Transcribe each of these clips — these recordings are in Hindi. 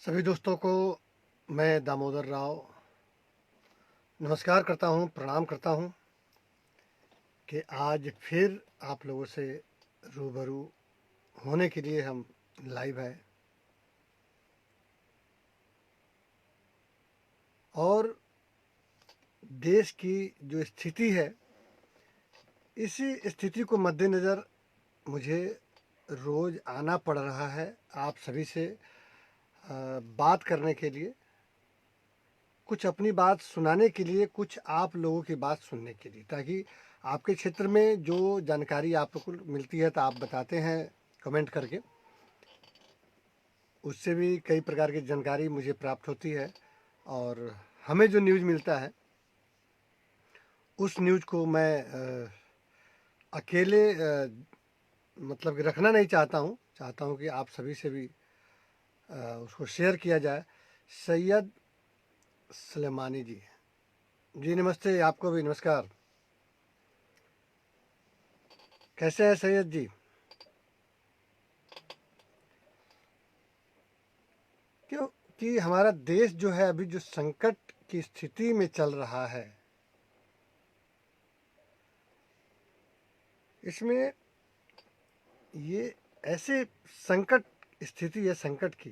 सभी दोस्तों को मैं दामोदर राव नमस्कार करता हूँ, प्रणाम करता हूँ कि आज फिर आप लोगों से रूबरू होने के लिए हम लाइव हैं। और देश की जो स्थिति है, इसी स्थिति को मद्देनज़र मुझे रोज़ आना पड़ रहा है आप सभी से बात करने के लिए, कुछ अपनी बात सुनाने के लिए, कुछ आप लोगों की बात सुनने के लिए, ताकि आपके क्षेत्र में जो जानकारी आप लोग को मिलती है तो आप बताते हैं कमेंट करके, उससे भी कई प्रकार की जानकारी मुझे प्राप्त होती है। और हमें जो न्यूज़ मिलता है उस न्यूज़ को मैं अकेले मतलब कि रखना नहीं चाहता हूँ कि आप सभी से भी उसको शेयर किया जाए। सैयद सलेमानी जी, जी नमस्ते, आपको भी नमस्कार। कैसे हैं सैयद जी? क्योंकि हमारा देश जो है अभी जो संकट की स्थिति में चल रहा है, इसमें ये ऐसे संकट स्थिति है संकट की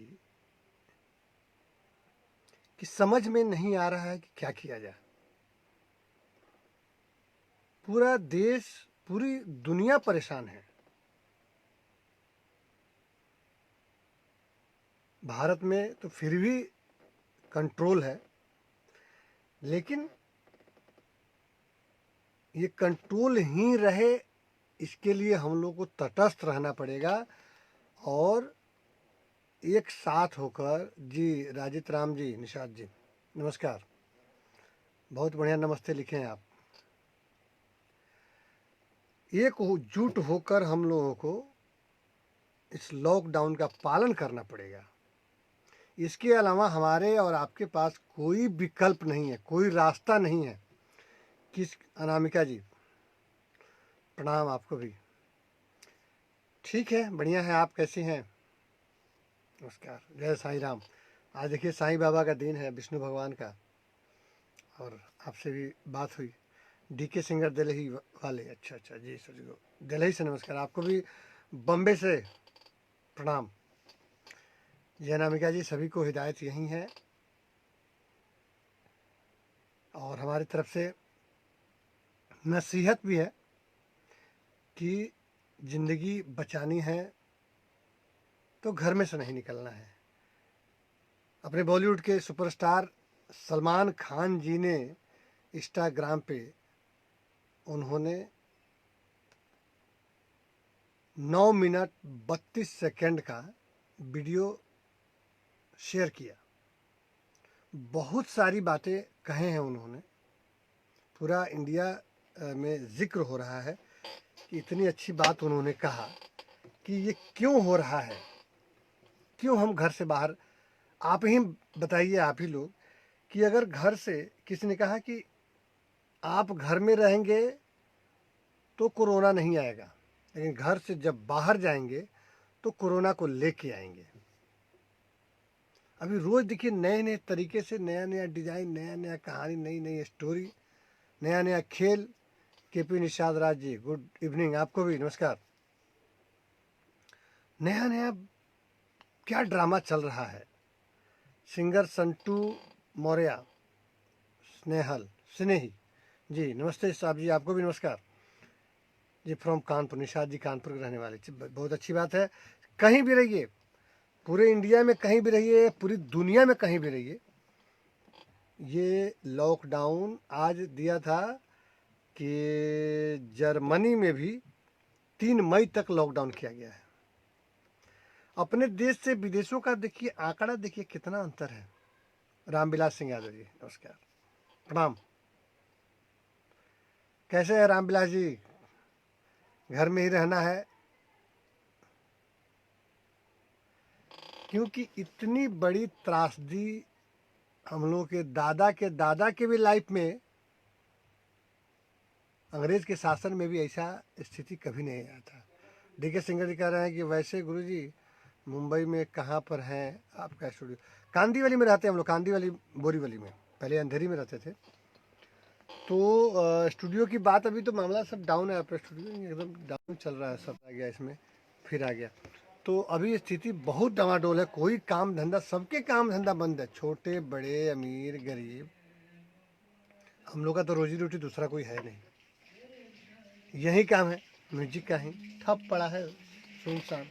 कि समझ में नहीं आ रहा है कि क्या किया जाए। पूरा देश, पूरी दुनिया परेशान है। भारत में तो फिर भी कंट्रोल है, लेकिन ये कंट्रोल ही रहे इसके लिए हम लोग को तटस्थ रहना पड़ेगा और एक साथ होकर। जी राजित राम जी, निषाद जी नमस्कार, बहुत बढ़िया नमस्ते लिखे हैं आप। एकजुट होकर हम लोगों को इस लॉकडाउन का पालन करना पड़ेगा। इसके अलावा हमारे और आपके पास कोई विकल्प नहीं है, कोई रास्ता नहीं है। किस अनामिका जी, प्रणाम आपको भी। ठीक है, बढ़िया है, आप कैसी हैं? नमस्कार, जय साईं राम। आज देखिए साईं बाबा का दिन है, विष्णु भगवान का, और आपसे भी बात हुई। डीके सिंगर दिल्ली वाले, अच्छा अच्छा जी सर जी, दिल्ली से नमस्कार, आपको भी बम्बे से प्रणाम। जयनामिका जी, सभी को हिदायत यही है और हमारी तरफ से नसीहत भी है कि ज़िंदगी बचानी है तो घर में से नहीं निकलना है। अपने बॉलीवुड के सुपरस्टार सलमान खान जी ने इंस्टाग्राम पे उन्होंने 9 मिनट 32 सेकंड का वीडियो शेयर किया। बहुत सारी बातें कहे हैं उन्होंने, पूरा इंडिया में जिक्र हो रहा है कि इतनी अच्छी बात उन्होंने कहा कि ये क्यों हो रहा है, क्यों हम घर से बाहर। आप ही बताइए, आप ही लोग, कि अगर घर से किसी ने कहा कि आप घर में रहेंगे तो कोरोना नहीं आएगा, लेकिन घर से जब बाहर जाएंगे तो कोरोना को लेके आएंगे। अभी रोज़ देखिए नए नए तरीके से, नया नया डिज़ाइन, नया नया कहानी, नई नई स्टोरी, नया नया खेल। KP Nishad Raj ji, good evening, आपको भी नमस्कार। नया नया क्या ड्रामा चल रहा है। सिंगर संटू मौर्य, स्नेहल स्नेही जी नमस्ते साहब जी, आपको भी नमस्कार जी। फ्रॉम कानपुर, निषाद जी कानपुर के रहने वाले, बहुत अच्छी बात है। कहीं भी रहिए, पूरे इंडिया में कहीं भी रहिए, पूरी दुनिया में कहीं भी रहिए, ये लॉकडाउन आज दिया था कि जर्मनी में भी 3 मई तक लॉकडाउन किया गया है। अपने देश से विदेशों का देखिए आंकड़ा, देखिए कितना अंतर है। रामविलास सिंह यादव जी नमस्कार, प्रणाम। कैसे हैं रामविलास जी? घर में ही रहना है, क्योंकि इतनी बड़ी त्रासदी हम लोगों के दादा के भी लाइफ में, अंग्रेज के शासन में भी ऐसा स्थिति कभी नहीं आया था। डीके सिंगर जी कह रहे हैं कि वैसे गुरुजी मुंबई में कहाँ पर है आपका स्टूडियो? कांदीवली में रहते हैं हम लोग, कांदीवली बोरीवली में, पहले अंधेरी में रहते थे। तो स्टूडियो की बात, अभी तो मामला सब डाउन है, आपका स्टूडियो एकदम डाउन चल रहा है, सब आ गया इसमें, फिर आ गया। तो अभी स्थिति बहुत डामाडोल है, कोई काम धंधा, सबके काम धंधा बंद है, छोटे बड़े अमीर गरीब। हम लोग का तो रोजी रोटी दूसरा कोई है नहीं, यही काम है, म्यूजिक का ही ठप पड़ा है, सुनसान।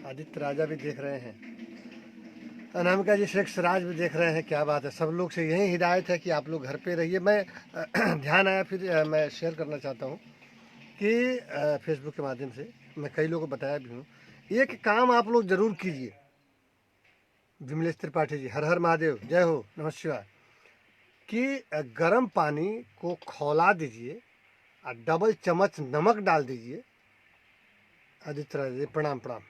आदित्य राजा भी देख रहे हैं, अनामिका जी शेख सिराज भी देख रहे हैं, क्या बात है। सब लोग से यही हिदायत है कि आप लोग घर पे रहिए। मैं ध्यान आया, फिर मैं शेयर करना चाहता हूँ कि फेसबुक के माध्यम से मैं कई लोगों को बताया भी हूँ, एक काम आप लोग जरूर कीजिए। विमलेश त्रिपाठी जी, हर हर महादेव, जय हो, नमः शिवाय। कि गर्म पानी को खौला दीजिए और डबल चम्मच नमक डाल दीजिए। आदित्य राज जी प्रणाम प्रणाम।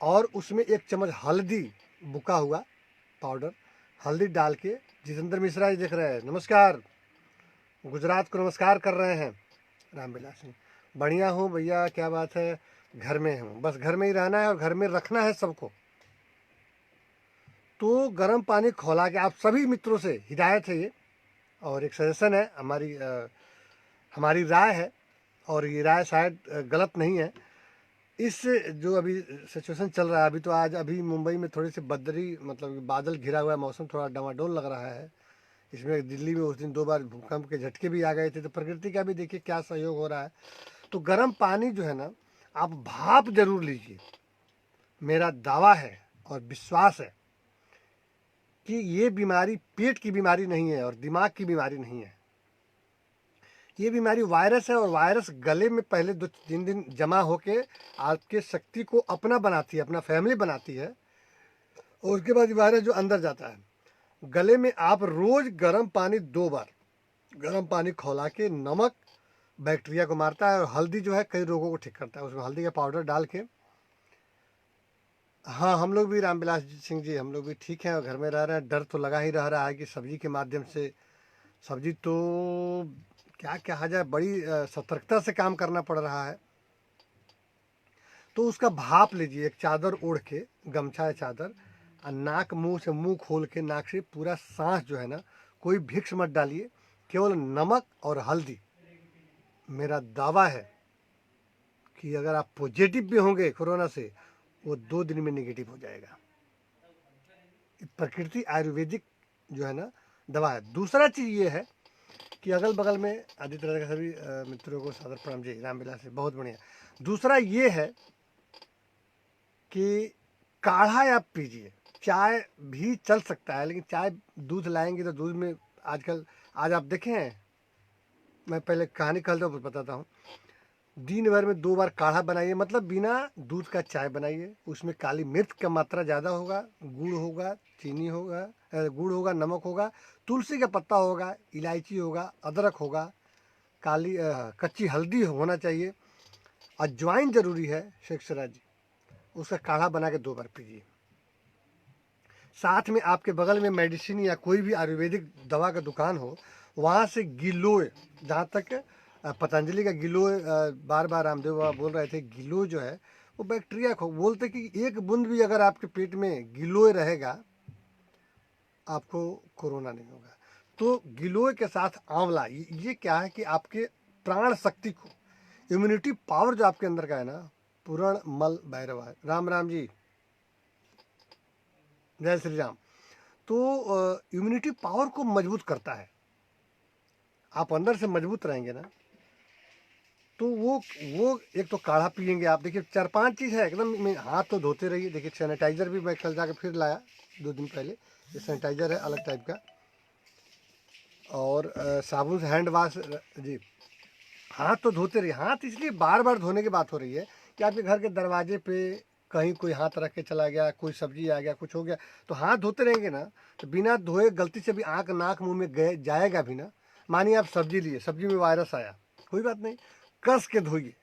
और उसमें 1 चम्मच हल्दी, बुका हुआ पाउडर हल्दी डाल के, जितेंद्र मिश्रा जी देख रहे हैं, नमस्कार, गुजरात को नमस्कार कर रहे हैं, रामविलास सिंह, बढ़िया हूँ भैया, क्या बात है, घर में हूँ, बस घर में ही रहना है और घर में रखना है सबको। तो गर्म पानी खौला के, आप सभी मित्रों से हिदायत है ये, और एक सजेशन है, हमारी राय है, और ये राय शायद गलत नहीं है। इस जो अभी सिचुएशन चल रहा है, अभी तो आज अभी मुंबई में थोड़ी सी बदरी, मतलब बादल घिरा हुआ है, मौसम थोड़ा डमाडोल लग रहा है। इसमें दिल्ली में उस दिन 2 बार भूकंप के झटके भी आ गए थे, तो प्रकृति का भी देखिए क्या सहयोग हो रहा है। तो गर्म पानी जो है ना, आप भाप जरूर लीजिए। मेरा दावा है और विश्वास है कि ये बीमारी पेट की बीमारी नहीं है और दिमाग की बीमारी नहीं है, ये बीमारी वायरस है। और वायरस गले में पहले 2-3 दिन जमा होके आपके शक्ति को अपना बनाती है, अपना फैमिली बनाती है, और उसके बाद वायरस जो अंदर जाता है गले में। आप रोज गर्म पानी 2 बार, गर्म पानी खौला के, नमक बैक्टीरिया को मारता है, और हल्दी जो है कई रोगों को ठीक करता है, उसमें हल्दी का पाउडर डाल के। हाँ, हम लोग भी, रामविलास सिंह जी, हम लोग भी ठीक हैं और घर में रह रहे हैं। डर तो लगा ही रह रहा है कि सब्जी के माध्यम से, सब्जी तो क्या कहा जाए, बड़ी सतर्कता से काम करना पड़ रहा है। तो उसका भाप लीजिए, एक चादर ओढ़ के, गमछा या चादर, और नाक मुंह से, मुंह खोल के नाक से पूरा सांस जो है ना, कोई भिक्स मत डालिए, केवल नमक और हल्दी। मेरा दावा है कि अगर आप पॉजिटिव भी होंगे कोरोना से, वो 2 दिन में नेगेटिव हो जाएगा। प्रकृति आयुर्वेदिक जो है ना दवा है। दूसरा चीज़ ये है कि अगल बगल में आदित्य राजा के सभी मित्रों को सादर प्रणाम जी, रामविलास से, बहुत बढ़िया। दूसरा ये है कि काढ़ा आप पीजिए, चाय भी चल सकता है, लेकिन चाय, दूध लाएंगे तो दूध में आजकल, आज आप देखें हैं, मैं पहले कहानी कल तो बताता हूँ, दिन भर में 2 बार काढ़ा बनाइए, मतलब बिना दूध का चाय बनाइए। उसमें काली मिर्च का मात्रा ज़्यादा होगा, गुड़ होगा, चीनी होगा, गुड़ होगा, नमक होगा, तुलसी का पत्ता होगा, इलायची होगा, अदरक होगा, कच्ची हल्दी होना चाहिए, अजवाइन ज़रूरी है, शेख सिराज जी। उसका काढ़ा बना के 2 बार पीजिए। साथ में आपके बगल में मेडिसिन या कोई भी आयुर्वेदिक दवा का दुकान हो, वहाँ से गिलोय, जहाँ तक पतंजलि का गिलोय, बार बार रामदेव बाबा बोल रहे थे, गिलोय जो है वो बैक्टीरिया को बोलते कि 1 बूंद भी अगर आपके पेट में गिलोय रहेगा, आपको कोरोना नहीं होगा। तो गिलोय के साथ आंवला, ये क्या है कि आपके प्राण शक्ति को, इम्यूनिटी पावर जो आपके अंदर का है ना, पूर्ण मल भैरव है, राम राम जी, जय श्री राम। तो इम्यूनिटी पावर को मजबूत करता है। आप अंदर से मजबूत रहेंगे ना, तो वो एक तो काढ़ा पियेंगे आप, देखिए 4-5 चीज़ है एकदम में। हाथ तो धोते रहिए, देखिए सैनिटाइज़र भी मैं कल जाकर फिर लाया 2 दिन पहले, ये सैनिटाइज़र है अलग टाइप का, और साबुन से हैंड वाश जी। हाथ तो धोते रहिए, हाथ इसलिए बार बार धोने की बात हो रही है कि आपके घर के दरवाजे पे कहीं कोई हाथ रख के चला गया, कोई सब्जी आ गया, कुछ हो गया, तो हाथ धोते रहेंगे ना, तो बिना धोए गलती से भी आँख नाक मुंह में गए जाएगा भी ना। मानिए आप सब्जी लिए, सब्जी में वायरस आया, कोई बात नहीं, कस के धोइए,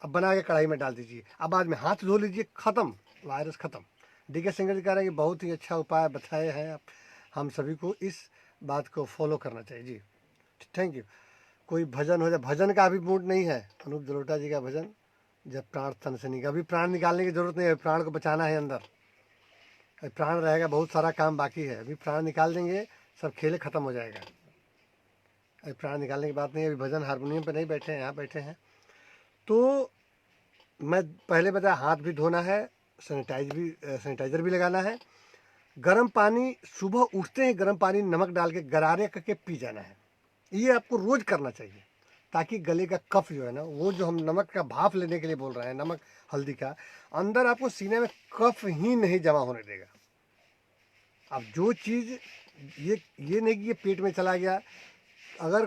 अब बना के कढ़ाई में डाल दीजिए, अब बाद में हाथ धो लीजिए, ख़त्म, वायरस ख़त्म। डी.के. सिंगर जी कह रहे हैं कि बहुत ही अच्छा उपाय बताए हैं आप, हम सभी को इस बात को फॉलो करना चाहिए जी। Thank you. कोई भजन हो जाए, भजन का अभी मूड नहीं है, अनूप जलोटा जी का भजन जब प्राण तन से निकल, अभी प्राण निकालने की जरूरत नहीं है, प्राण को बचाना है अंदर। अभी प्राण रहेगा, बहुत सारा काम बाकी है। अभी प्राण निकाल देंगे, सब खेल खत्म हो जाएगा। अभी प्राण निकालने की बात नहीं है। अभी भजन हारमोनियम पे नहीं बैठे हैं, यहाँ बैठे हैं। तो मैं पहले बताया, हाथ भी धोना है, सैनिटाइजर भी लगाना है। गर्म पानी सुबह उठते ही गर्म पानी नमक डाल के गरारे करके पी जाना है। ये आपको रोज करना चाहिए, ताकि गले का कफ जो है ना, वो जो हम नमक का भाप लेने के लिए बोल रहे हैं, नमक हल्दी का, अंदर आपको सीने में कफ ही नहीं जमा होने देगा। अब जो चीज़ ये नहीं कि ये पेट में चला गया, अगर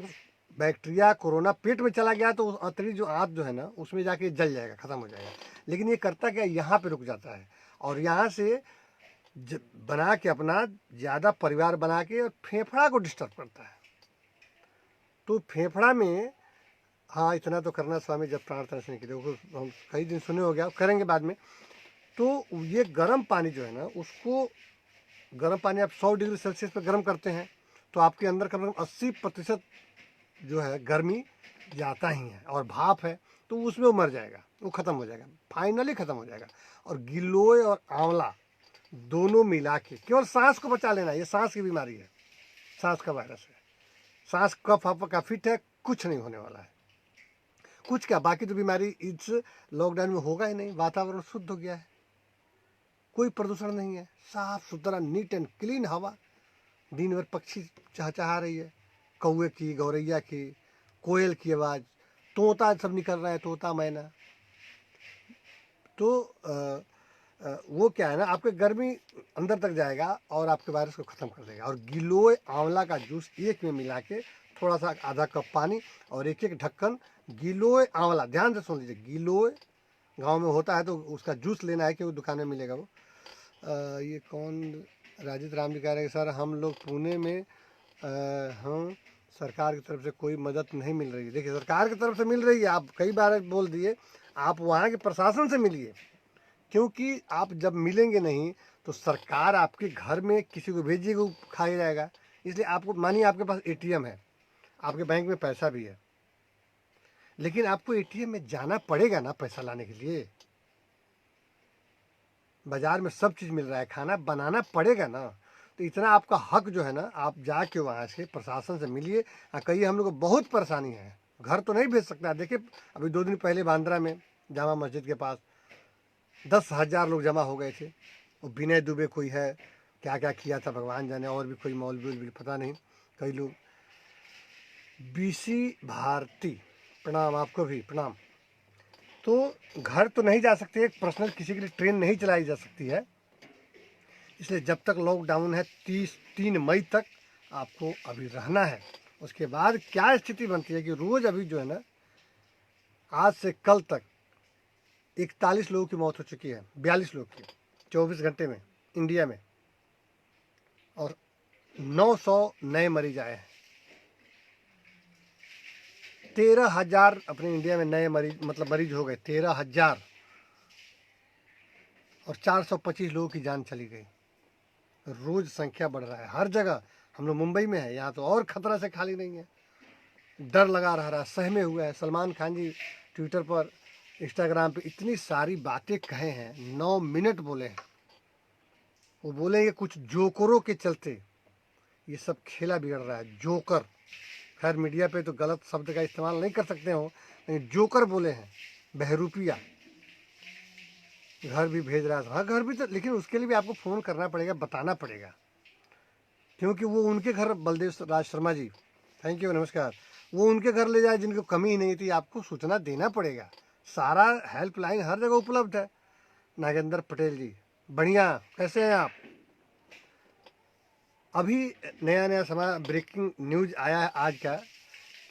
बैक्टीरिया कोरोना पेट में चला गया तो उस अंतरी जो आंत जो है ना, उसमें जाके जल जाएगा, ख़त्म हो जाएगा। लेकिन ये करता क्या, यहाँ पे रुक जाता है और यहाँ से बना के अपना ज़्यादा परिवार बना के और फेफड़ा को डिस्टर्ब करता है। तो फेफड़ा में, हाँ इतना तो करना स्वामी जब प्राण तन से निकले, हम कई दिन सुने हो गया, करेंगे बाद में। तो ये गर्म पानी जो है ना, उसको गर्म पानी आप 100 डिग्री सेल्सियस पर गर्म करते हैं तो आपके अंदर कम से कम 80% जो है गर्मी जाता ही है, और भाप है तो उसमें वो मर जाएगा, वो ख़त्म हो जाएगा, फाइनली ख़त्म हो जाएगा। और गिलोय और आंवला दोनों मिला के केवल सांस को बचा लेना, ये सांस की बीमारी है, सांस का वायरस है, सांस कफ आपका फिट है, कुछ नहीं होने वाला है। कुछ क्या, बाकी तो बीमारी इस लॉकडाउन में होगा ही नहीं। वातावरण शुद्ध हो गया है, कोई प्रदूषण नहीं है, साफ सुथरा नीट एंड क्लीन हवा, दिन भर पक्षी चहचहा रही है, कौवे की, गौरैया की, कोयल की आवाज़, तोता सब निकल रहा है, तोता मैना। तो वो क्या है ना, आपके गर्मी अंदर तक जाएगा और आपके वायरस को ख़त्म कर देगा। और गिलोय आंवला का जूस एक में मिला के, थोड़ा सा आधा कप पानी और एक एक ढक्कन गिलोय आंवला, ध्यान से सुन लीजिए, गिलोय गांव में होता है तो उसका जूस लेना है, कि वो दुकान में मिलेगा वो। ये कौन, राजित राम जी कह रहे हैं सर हम लोग पुणे में हम सरकार की तरफ से कोई मदद नहीं मिल रही है। देखिए, सरकार की तरफ से मिल रही है, आप कई बार बोल दिए, आप वहाँ के प्रशासन से मिलिए, क्योंकि आप जब मिलेंगे नहीं तो सरकार आपके घर में किसी को भेजिएगा, वो खाया जाएगा। इसलिए आपको, मानिए आपके पास एटीएम है, आपके बैंक में पैसा भी है, लेकिन आपको एटीएम में जाना पड़ेगा ना पैसा लाने के लिए। बाजार में सब चीज़ मिल रहा है, खाना बनाना पड़ेगा ना। तो इतना आपका हक जो है ना, आप जाके वहाँ से प्रशासन से मिलिए। कहिए हम लोग को बहुत परेशानी है, घर तो नहीं भेज सकता। देखिए, अभी 2 दिन पहले बांद्रा में जामा मस्जिद के पास 10,000 लोग जमा हो गए थे। और विनय दुबे कोई है, क्या क्या किया था भगवान जाने, और भी कोई मौलवी पता नहीं, कई लोग। बीसी भारती, प्रणाम, आपको भी प्रणाम। तो घर तो नहीं जा सकते, एक पर्सनल किसी के लिए ट्रेन नहीं चलाई जा सकती है, इसलिए जब तक लॉकडाउन है 3 मई तक आपको अभी रहना है। उसके बाद क्या स्थिति बनती है कि रोज़ अभी जो है ना, आज से कल तक 41 लोगों की मौत हो चुकी है, 42 लोग की 24 घंटे में इंडिया में, और 900 नए मरीज आए हैं। 13,000 अपने इंडिया में नए मरीज, मतलब मरीज हो गए 13,000, और 425 लोगों की जान चली गई। रोज संख्या बढ़ रहा है हर जगह। हम लोग मुंबई में है, यहाँ तो और खतरा से खाली नहीं है, डर लगा रहा है, सहमे हुए हैं। सलमान खान जी ट्विटर पर, इंस्टाग्राम पे इतनी सारी बातें कहे हैं, 9 मिनट बोले हैं। वो बोलेंगे कुछ जोकरों के चलते ये सब खेला बिगड़ रहा है, जोकर। खैर मीडिया पे तो गलत शब्द का इस्तेमाल नहीं कर सकते हो, लेकिन जोकर बोले हैं, बहरूपिया। घर भी भेज रहा था, हाँ घर भी तो, लेकिन उसके लिए भी आपको फ़ोन करना पड़ेगा, बताना पड़ेगा, क्योंकि वो उनके घर, बलदेव राज शर्मा जी, थैंक यू, नमस्कार, वो उनके घर ले जाए जिनको कमी ही नहीं थी। आपको सूचना देना पड़ेगा। सारा हेल्पलाइन हर जगह उपलब्ध है। नागेंद्र पटेल जी, बढ़िया, कैसे हैं आप? अभी नया ब्रेकिंग न्यूज़ आया है आज का,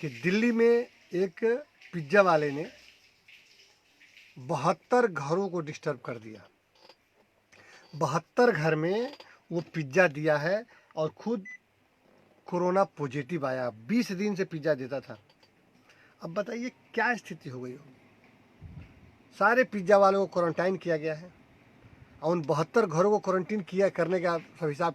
कि दिल्ली में एक पिज्ज़ा वाले ने 72 घरों को डिस्टर्ब कर दिया। 72 घर में वो पिज्ज़ा दिया है, और खुद कोरोना पॉजिटिव आया। 20 दिन से पिज्ज़ा देता था। अब बताइए क्या स्थिति हो गई हो। सारे पिज्ज़ा वालों को क्वारंटाइन किया गया है, और उन 72 घरों को क्वारंटीन किया करने का सब हिसाब।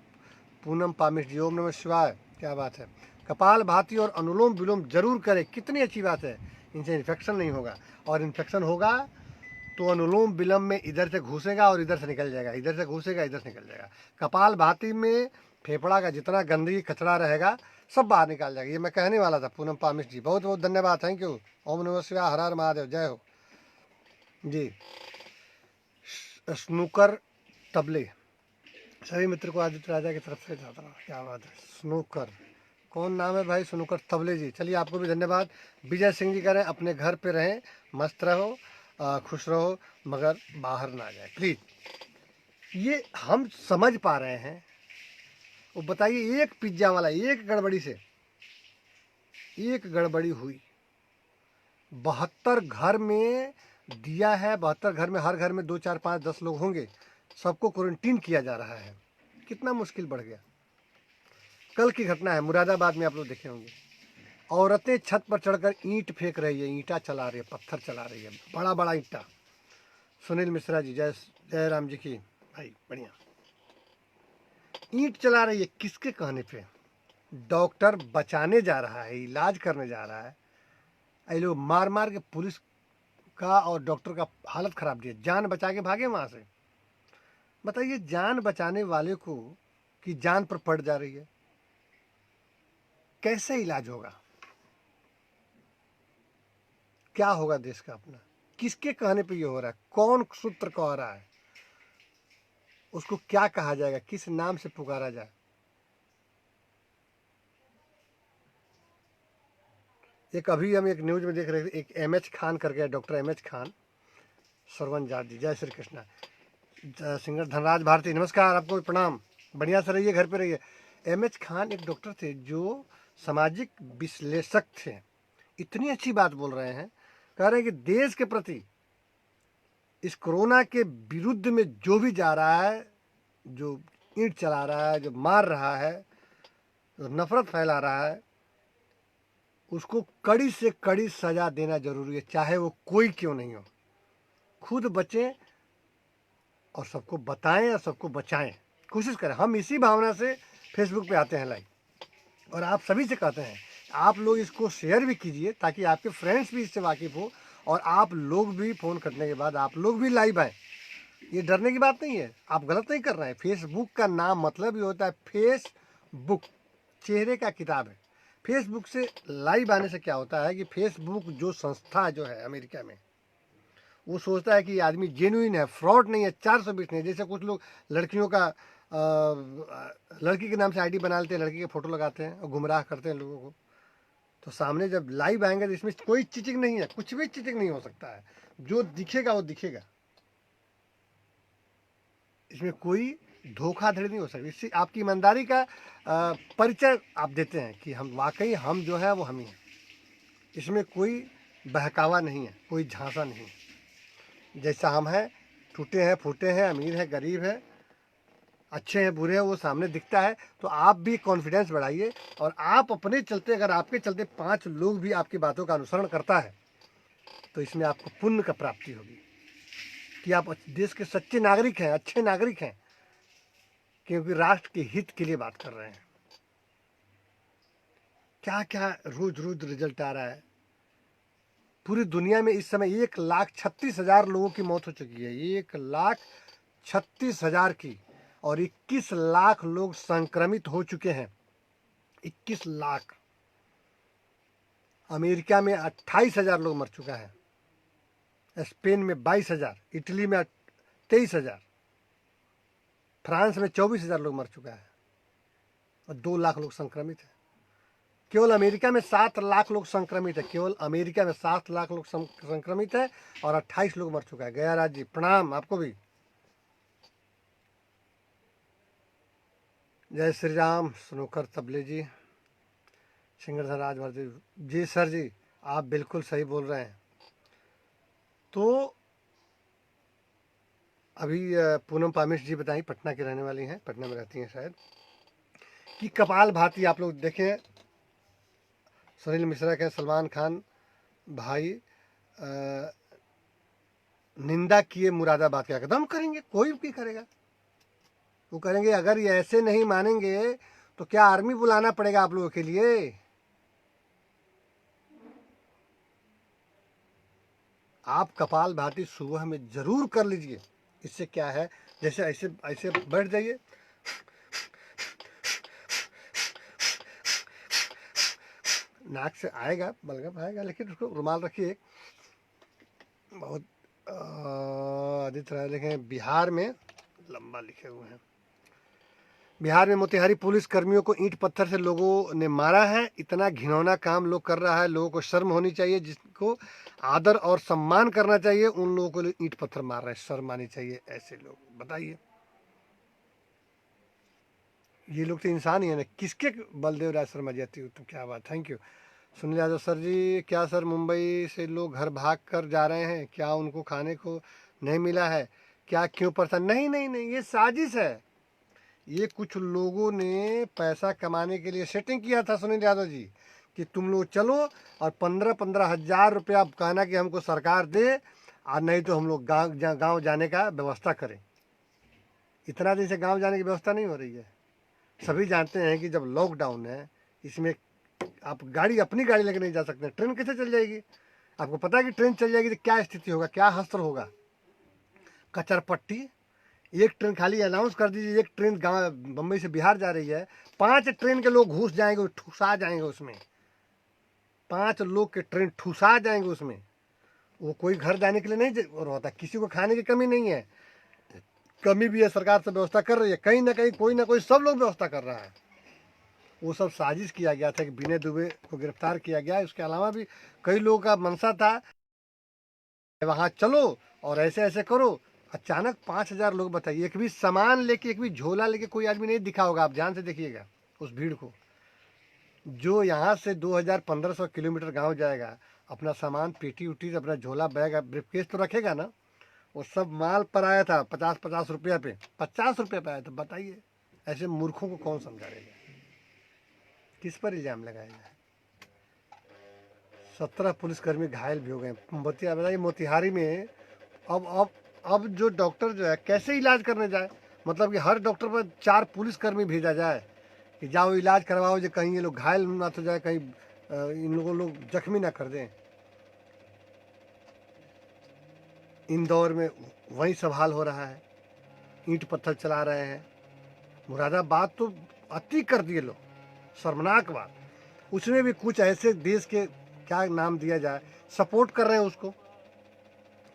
पूनम पामिश जी, ओम नमः शिवाय, क्या बात है। कपाल भाती और अनुलोम विलोम जरूर करें, कितनी अच्छी बात है, इनसे इन्फेक्शन नहीं होगा, और इन्फेक्शन होगा तो अनुलोम विलोम में इधर से घुसेगा और इधर से निकल जाएगा, इधर से घुसेगा इधर से निकल जाएगा। कपाल भाती में फेफड़ा का जितना गंदगी कचरा रहेगा सब बाहर निकाल जाएगा। ये मैं कहने वाला था। पूनम पामिश जी बहुत बहुत धन्यवाद, थैंक यू। ओम नमः शिवाय, हर हर महादेव, जय हो जी। स्नूकर तबले सभी मित्र को आदित्य राजा की तरफ से जाता रहा। क्या बात है। स्नूकर कौन नाम है भाई? स्नूकर तबले जी, चलिए आपको भी धन्यवाद। विजय सिंह जी कह रहे हैं अपने घर पे रहें, मस्त रहो, खुश रहो, मगर बाहर ना जाए प्लीज। ये हम समझ पा रहे हैं। वो बताइए, एक पिज्जा वाला एक गड़बड़ी से, एक गड़बड़ी हुई, 72 घर में दिया है, 72 घर में, हर घर में 2 4 5 10 लोग होंगे, सबको क्वारंटीन किया जा रहा है। कितना मुश्किल बढ़ गया। कल की घटना है, मुरादाबाद में आप लोग देखे होंगे। औरतें छत पर चढ़कर ईंट फेंक रही है, ईंटा चला रही है, पत्थर चला रही है, बड़ा बड़ा ईंटा। सुनील मिश्रा जी, जय जय राम जी की भाई, बढ़िया। ईंट चला रही है, किसके कहने पे? डॉक्टर बचाने जा रहा है, इलाज करने जा रहा है। ये लोग मार मार के पुलिस का और डॉक्टर का हालत खराब किया, जान बचा के भागे वहां से। बताइए, जान बचाने वाले को की जान पर पड़ जा रही है, कैसे इलाज होगा? क्या होगा देश का अपना? किसके कहने पे ये हो रहा है? कौन सूत्र कह रहा है? उसको क्या कहा जाएगा? किस नाम से पुकारा जाए? एक अभी हम एक न्यूज में देख रहे थे, एक एमएच खान करके, डॉक्टर एमएच खान, सरवन जाट जी, जय श्री कृष्णा। सिंगर धनराज भारती, नमस्कार, आपको भी प्रणाम, बढ़िया से रहिए, घर पे रहिए। एमएच खान एक डॉक्टर थे जो सामाजिक विश्लेषक थे। इतनी अच्छी बात बोल रहे हैं, कह रहे हैं कि देश के प्रति इस कोरोना के विरुद्ध में जो भी जा रहा है, जो ईंट चला रहा है, जो मार रहा है, जो नफरत फैला रहा है, उसको कड़ी से कड़ी सजा देना जरूरी है, चाहे वो कोई क्यों नहीं हो। खुद बचें और सबको बताएं और सबको बचाएं, कोशिश करें। हम इसी भावना से फेसबुक पे आते हैं लाइव, और आप सभी से कहते हैं आप लोग इसको शेयर भी कीजिए ताकि आपके फ्रेंड्स भी इससे वाकिफ हो, और आप लोग भी फ़ोन करने के बाद आप लोग भी लाइव आए। ये डरने की बात नहीं है, आप गलत नहीं कर रहे हैं। फेसबुक का नाम मतलब ये होता है फेसबुक, चेहरे का किताब है। फेसबुक से लाइव आने से क्या होता है कि फेसबुक जो संस्था जो है अमेरिका में, वो सोचता है कि ये आदमी जेन्युइन है, फ्रॉड नहीं है, 420 नहीं। जैसे कुछ लोग लड़कियों का लड़की के नाम से आईडी बना लेते हैं, लड़की के फोटो लगाते हैं और गुमराह करते हैं लोगों को। तो सामने जब लाइव आएंगे तो इसमें कोई चीटिंग नहीं है, कुछ भी चीटिंग नहीं हो सकता है। जो दिखेगा वो दिखेगा, इसमें कोई धोखाधड़ी नहीं हो सकती। इससे आपकी ईमानदारी का परिचय आप देते हैं कि हम वाकई हम जो है वो हम ही हैं। इसमें कोई बहकावा नहीं है, कोई झांसा नहीं है। जैसा हम हैं, टूटे हैं, फूटे हैं, अमीर हैं, गरीब हैं, अच्छे हैं, बुरे हैं, वो सामने दिखता है। तो आप भी कॉन्फिडेंस बढ़ाइए, और आप अपने चलते, अगर आपके चलते 5 लोग भी आपकी बातों का अनुसरण करता है तो इसमें आपको पुण्य का प्राप्ति होगी कि आप देश के सच्चे नागरिक हैं, अच्छे नागरिक हैं, क्योंकि राष्ट्र के हित के लिए बात कर रहे हैं। क्या क्या रोज रोज रिजल्ट आ रहा है। पूरी दुनिया में इस समय 1,36,000 लोगों की मौत हो चुकी है, 1,36,000 की, और 21 लाख लोग संक्रमित हो चुके हैं। 21 लाख। अमेरिका में 28,000 लोग मर चुका है, स्पेन में 22,000, इटली में 23,000, फ्रांस में 24,000 लोग मर चुका है, और 2 लाख लोग संक्रमित हैं। केवल अमेरिका में 7 लाख लोग संक्रमित है, केवल अमेरिका में 7 लाख लोग संक्रमित है, और 28 लोग मर चुका है। गया राज जी, प्रणाम आपको भी, जय श्री राम। स्नूकर तबले जी, सिंगर राज भारती जी, सर जी आप बिल्कुल सही बोल रहे हैं। तो अभी पूनम पामिश जी बताई, पटना की रहने वाली हैं, पटना में रहती हैं शायद, कि कपाल भाती आप लोग देखें। सुनील मिश्रा के सलमान खान भाई निंदा किए मुरादाबाद का, एकदम करेंगे, कोई भी करेगा। वो करेंगे, अगर ये ऐसे नहीं मानेंगे तो क्या आर्मी बुलाना पड़ेगा आप लोगों के लिए? आप कपालभाति सुबह में ज़रूर कर लीजिए। इससे क्या है, जैसे ऐसे ऐसे बैठ जाइए, नाक से आएगा, बलगम आएगा, लेकिन उसको रुमाल रखिए। बहुत आदित्य राय लिखे हैं बिहार में, लंबा लिखे हुए हैं। बिहार में मोतिहारी पुलिस कर्मियों को ईंट पत्थर से लोगों ने मारा है। इतना घिनौना काम लोग कर रहा है, लोगों को शर्म होनी चाहिए। जिसको आदर और सम्मान करना चाहिए, उन लोगों को ईंट पत्थर मार रहे हैं, शर्म आनी चाहिए। ऐसे लोग बताइए, ये लोग तो इंसान ही है ना, किसके बलदेव राय शर्मा जाती हो? तो क्या बात, thank you. Sunil Yadav sir ji, क्या सर मुंबई से लोग घर भाग कर जा रहे हैं? क्या उनको खाने को नहीं मिला है क्या? क्यों परेशान? नहीं नहीं नहीं, ये साजिश है। ये कुछ लोगों ने पैसा कमाने के लिए सेटिंग किया था सुनील यादव जी, कि तुम लोग चलो और 15-15 हज़ार रुपया कहना कि हमको सरकार दे, और नहीं तो हम लोग गाँव जाने का व्यवस्था करें। इतना दिन से गाँव जाने की व्यवस्था नहीं हो रही है। सभी जानते हैं कि जब लॉकडाउन है, इसमें आप गाड़ी, अपनी गाड़ी लेकर नहीं जा सकते। ट्रेन कैसे चल जाएगी? आपको पता है कि ट्रेन चल जाएगी तो क्या स्थिति होगा, क्या हश्र होगा? कचरपट्टी। एक ट्रेन खाली अनाउंस कर दीजिए, एक ट्रेन गाँव बम्बई से बिहार जा रही है, 5 ट्रेन के लोग घुस जाएंगे, ठुसा जाएंगे उसमें। 5 लोग के ट्रेन ठुसा जाएंगे उसमें। वो कोई घर जाने के लिए नहीं होता, किसी को खाने की कमी नहीं है। कमी भी है, सरकार से व्यवस्था कर रही है, कहीं ना कहीं कोई ना कोई सब लोग व्यवस्था कर रहा है। वो सब साजिश किया गया था कि विनय दुबे को गिरफ्तार किया गया। उसके अलावा भी कई लोगों का मनसा था, वहाँ चलो और ऐसे ऐसे करो। अचानक 5,000 लोग, बताइए, एक भी सामान लेके, एक भी झोला लेके कोई आदमी नहीं दिखा होगा। आप ध्यान से देखिएगा उस भीड़ को। जो यहाँ से 2,000-1,500 किलोमीटर गांव जाएगा, अपना सामान, पेटी उटी, अपना झोला, बैग, ब्रीफकेस तो रखेगा ना। वो सब माल पर आया था 50-50 रुपया पे, 50 रुपये पे आया था। बताइए, ऐसे मूर्खों को कौन समझाएगा? किस पर इल्ज़ाम लगाएगा? 17 पुलिसकर्मी घायल भी हो गए। बताइए, मोतिहारी में अब जो डॉक्टर जो है कैसे इलाज करने जाए? मतलब कि हर डॉक्टर पर 4 पुलिसकर्मी भेजा जाए कि जाओ इलाज करवाओ, जो कहीं ये लोग घायल ना तो जाए, कहीं इन लोग जख्मी ना कर दें। इंदौर में वही सब हाल हो रहा है, ईंट पत्थर चला रहे हैं। मुरादाबाद तो अति कर दिए लोग, शर्मनाक बात। उसमें भी कुछ ऐसे देश के, क्या नाम दिया जाए, सपोर्ट कर रहे हैं उसको।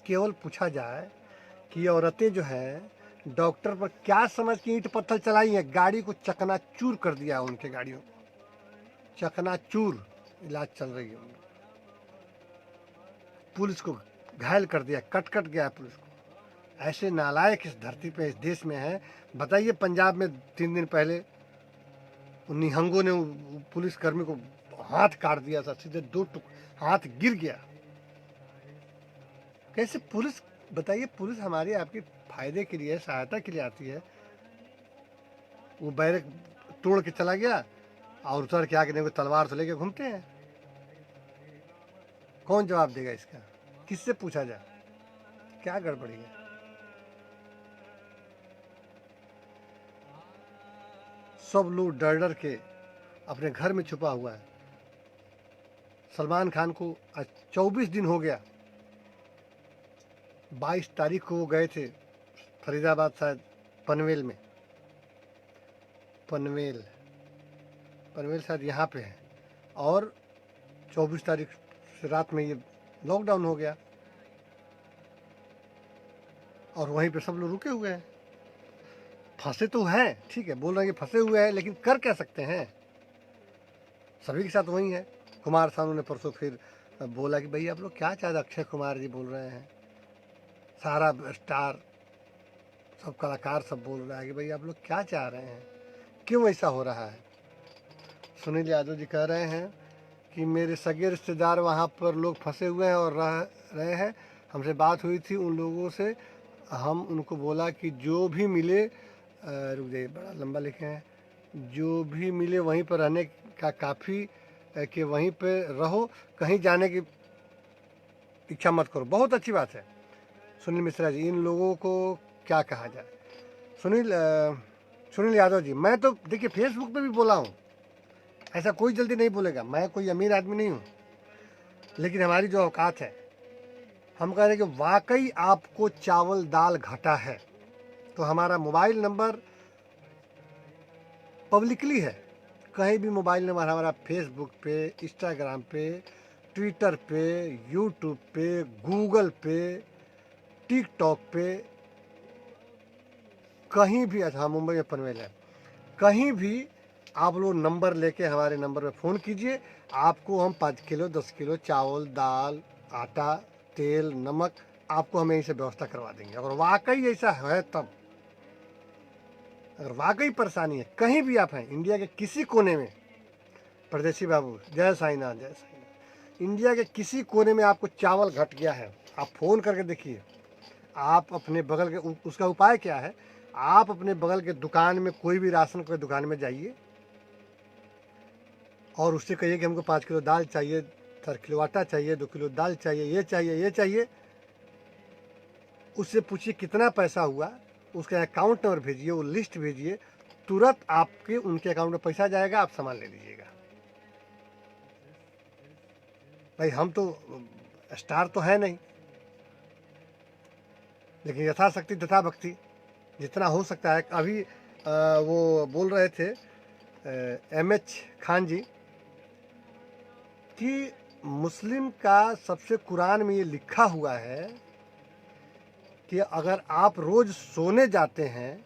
केवल पूछा जाए कि औरतें जो है डॉक्टर पर क्या समझ के ईंट पत्थर चलाई है, गाड़ी को चकनाचूर कर दिया है, उनके गाड़ियों को चकनाचूर। इलाज चल रही है, पुलिस को घायल कर दिया, कट कट गया पुलिस को। ऐसे नालायक इस धरती पे, इस देश में है। बताइए, पंजाब में 3 दिन पहले उन निहंगों ने पुलिस कर्मी को हाथ काट दिया था, सीधे 2 हाथ गिर गया। कैसे पुलिस? बताइए, पुलिस हमारी आपके फायदे के लिए, सहायता के लिए आती है। वो बैरक तोड़ के चला गया और उतर के आके तलवार से लेके घूमते हैं। कौन जवाब देगा इसका? किससे पूछा जाए? क्या गड़बड़ी है? सब लोग डर डर के अपने घर में छुपा हुआ है। सलमान खान को आज 24 दिन हो गया। 22 तारीख को वो गए थे फरीदाबाद, शायद पनवेल में, पनवेल शायद यहाँ पे है। और 24 तारीख से रात में ये लॉकडाउन हो गया और वहीं पे सब लोग रुके हुए हैं। फंसे तो हैं, ठीक है, बोल रहे हैं कि फंसे हुए हैं, लेकिन कर क्या सकते हैं? सभी के साथ वही है। कुमार सानू ने परसों फिर बोला कि भाई आप लोग क्या चाहते? अक्षय कुमार जी बोल रहे हैं, सारा स्टार, सब कलाकार सब बोल रहा है कि भाई आप लोग क्या चाह रहे हैं, क्यों ऐसा हो रहा है? सुनील यादव जी कह रहे हैं कि मेरे सगे रिश्तेदार वहाँ पर लोग फंसे हुए हैं और रह रहे हैं। हमसे बात हुई थी उन लोगों से, हम उनको बोला कि जो भी मिले, रुक जाइए, बड़ा लंबा लिखे हैं, जो भी मिले वहीं पर रहने का काफ़ी, कि वहीं पर रहो, कहीं जाने की इच्छा मत करो। बहुत अच्छी बात है सुनील मिश्रा जी। इन लोगों को क्या कहा जाए? सुनील यादव जी, मैं तो देखिए फेसबुक पे भी बोला हूँ, ऐसा कोई जल्दी नहीं बोलेगा। मैं कोई अमीर आदमी नहीं हूँ, लेकिन हमारी जो औकात है, हम कह रहे हैं कि वाकई आपको चावल दाल घटा है, तो हमारा मोबाइल नंबर पब्लिकली है। कहीं भी मोबाइल नंबर हमारा फेसबुक पे, इंस्टाग्राम पे, ट्विटर पे, यूट्यूब पे, गूगल पे, टिकटॉक पे, कहीं भी, अच्छा मुंबई में पनवेल है, कहीं भी आप लोग नंबर लेके हमारे नंबर पे फ़ोन कीजिए। आपको हम 5 किलो 10 किलो चावल दाल आटा तेल नमक आपको हम यहीं से व्यवस्था करवा देंगे। अगर वाकई ऐसा है तब, अगर वाकई परेशानी है, कहीं भी आप हैं इंडिया के किसी कोने में, परदेसी बाबू जय साईनाथ जय साईनाथ, इंडिया के किसी कोने में आपको चावल घट गया है, आप फ़ोन करके देखिए। आप अपने बगल के उसका उपाय क्या है, आप अपने बगल के दुकान में, कोई भी राशन की दुकान में जाइए और उससे कहिए कि हमको 5 किलो दाल चाहिए, 4 किलो आटा चाहिए, 2 किलो दाल चाहिए, ये चाहिए ये चाहिए। उससे पूछिए कितना पैसा हुआ, उसका अकाउंट नंबर भेजिए, वो लिस्ट भेजिए, तुरंत आपके उनके अकाउंट में पैसा जाएगा, आप सामान ले लीजिएगा। भाई हम तो स्टार तो है नहीं, लेकिन यथाशक्ति तथा भक्ति जितना हो सकता है। अभी वो बोल रहे थे MH खान जी कि मुस्लिम का सबसे कुरान में ये लिखा हुआ है कि अगर आप रोज सोने जाते हैं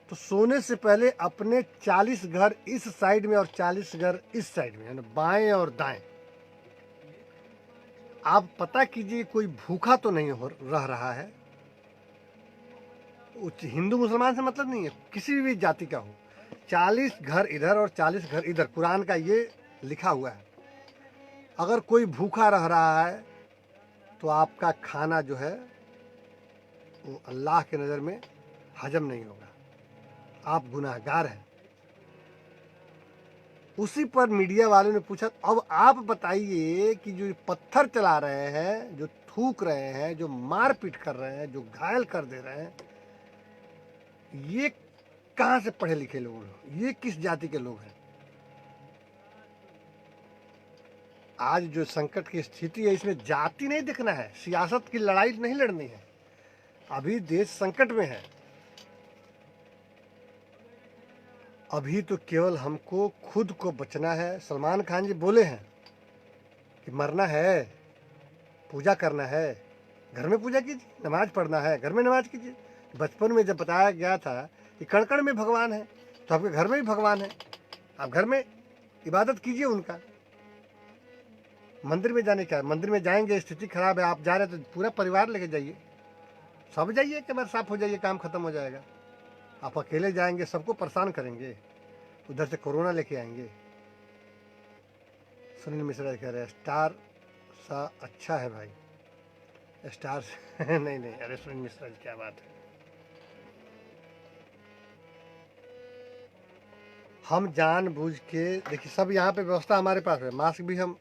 तो सोने से पहले अपने 40 घर इस साइड में और 40 घर इस साइड में, यानी बाएं और दाएं, आप पता कीजिए कोई भूखा तो नहीं रह रहा है। हिंदू मुसलमान से मतलब नहीं है, किसी भी जाति का हो, 40 घर इधर और 40 घर इधर, कुरान का ये लिखा हुआ है। अगर कोई भूखा रह रहा है तो आपका खाना जो है वो अल्लाह के नज़र में हजम नहीं होगा, आप गुनाहगार हैं। उसी पर मीडिया वालों ने पूछा, अब आप बताइए कि जो पत्थर चला रहे हैं, जो थूक रहे हैं, जो मारपीट कर रहे हैं, जो घायल कर दे रहे हैं, ये कहाँ से पढ़े लिखे लोग हैं, ये किस जाति के लोग हैं। आज जो संकट की स्थिति है, इसमें जाति नहीं देखना है, सियासत की लड़ाई नहीं लड़नी है। अभी देश संकट में है, अभी तो केवल हमको खुद को बचना है। सलमान खान जी बोले हैं कि मरना है, पूजा करना है, घर में पूजा कीजिए, नमाज पढ़ना है घर में नमाज कीजिए। बचपन में जब बताया गया था कि कण कण में भगवान है, तो आपके घर में भी भगवान है, आप घर में इबादत कीजिए उनका। मंदिर में जाने क्या, मंदिर में जाएंगे स्थिति खराब है, आप जा रहे हैं तो पूरा परिवार लेके जाइए, सब जाइए, कमर साफ हो जाइए, काम खत्म हो जाएगा। आप अकेले जाएंगे सबको परेशान करेंगे, उधर से कोरोना लेके आएंगे। सुनील मिश्रा कह रहे हैं स्टार सा अच्छा है भाई, स्टार से नहीं नहीं, अरे सुनील मिश्रा जी क्या बात है। हम जानबूझ के देखिए, सब यहाँ पे व्यवस्था हमारे पास है, मास्क भी हम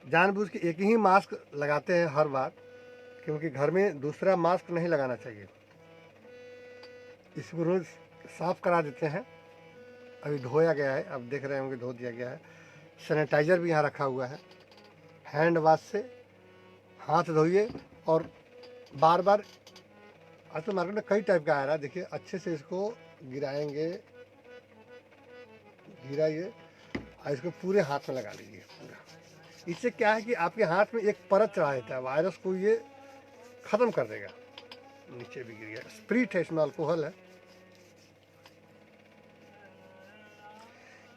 जानबूझ के एक ही मास्क लगाते हैं हर बार, क्योंकि घर में दूसरा मास्क नहीं लगाना चाहिए। इसको रोज़ साफ करा देते हैं, अभी धोया गया है, अब देख रहे होंगे धो दिया गया है। सैनिटाइज़र भी यहाँ रखा हुआ है, हैंड वॉश से हाथ धोइए। और बार बार, आज तो मार्केट में कई टाइप का आ रहा है, देखिए अच्छे से इसको गिराएंगे, गिराइए और इसको पूरे हाथ में लगा लीजिए पूरा। इससे क्या है कि आपके हाथ में एक परत चढ़ा देता है, वायरस को ये ख़त्म कर देगा। नीचे भी गिर गया, स्प्रिट है, इसमें अल्कोहल है।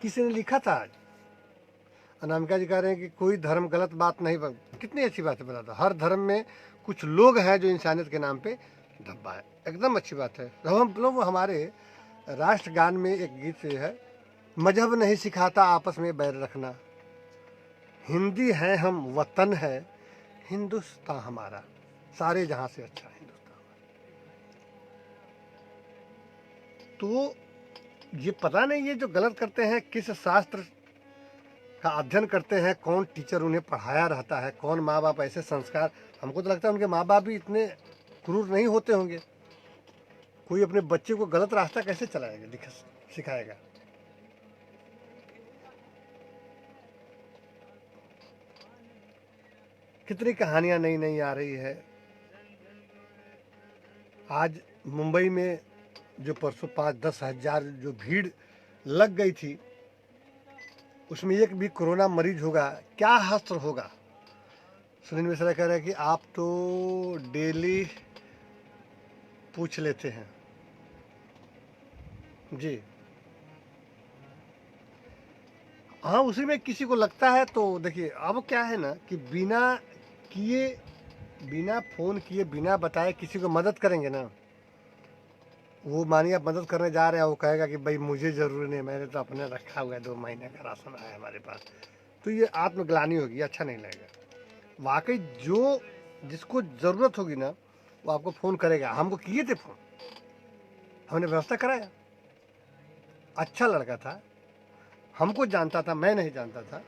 किसी ने लिखा था आज, अनामिका जी कह रहे हैं कि कोई धर्म गलत बात नहीं, कितनी अच्छी बात है बताता। हर धर्म में कुछ लोग हैं जो इंसानियत के नाम पे धब्बा है, एकदम अच्छी बात है। जब हम लोग, हमारे राष्ट्रगान में एक गीत से है, मजहब नहीं सिखाता आपस में बैर रखना, हिंदी है हम वतन है हिंदुस्तान हमारा, सारे जहां से अच्छा हिंदुस्तान। तो ये पता नहीं ये जो गलत करते हैं किस शास्त्र का अध्ययन करते हैं, कौन टीचर उन्हें पढ़ाया रहता है, कौन माँ बाप ऐसे संस्कार। हमको तो लगता है उनके माँ बाप भी इतने क्रूर नहीं होते होंगे। कोई अपने बच्चे को गलत रास्ता कैसे चलाएगा, सिखाएगा। कितनी कहानियां नई नई आ रही है। आज मुंबई में जो परसों 5-10 हजार जो भीड़ लग गई थी, उसमें एक भी कोरोना मरीज होगा, क्या हश्र होगा। सुनील मिश्रा कह रहे हैं कि आप तो डेली पूछ लेते हैं। जी हाँ, उसी में किसी को लगता है तो देखिए, अब क्या है ना कि किए बिना फ़ोन किए, बिना बताए किसी को मदद करेंगे ना, वो मानिए आप मदद करने जा रहे हैं, वो कहेगा कि भाई मुझे ज़रूरी नहीं, मैंने तो अपने रखा हुआ है, 2 महीने का राशन आया हमारे पास। तो ये आत्मग्लानि होगी, अच्छा नहीं लगेगा। वाकई जो जिसको ज़रूरत होगी ना, वो आपको फ़ोन करेगा। हमको किए थे फ़ोन, हमने व्यवस्था कराया। अच्छा लड़का था, हमको जानता था, मैं नहीं जानता था।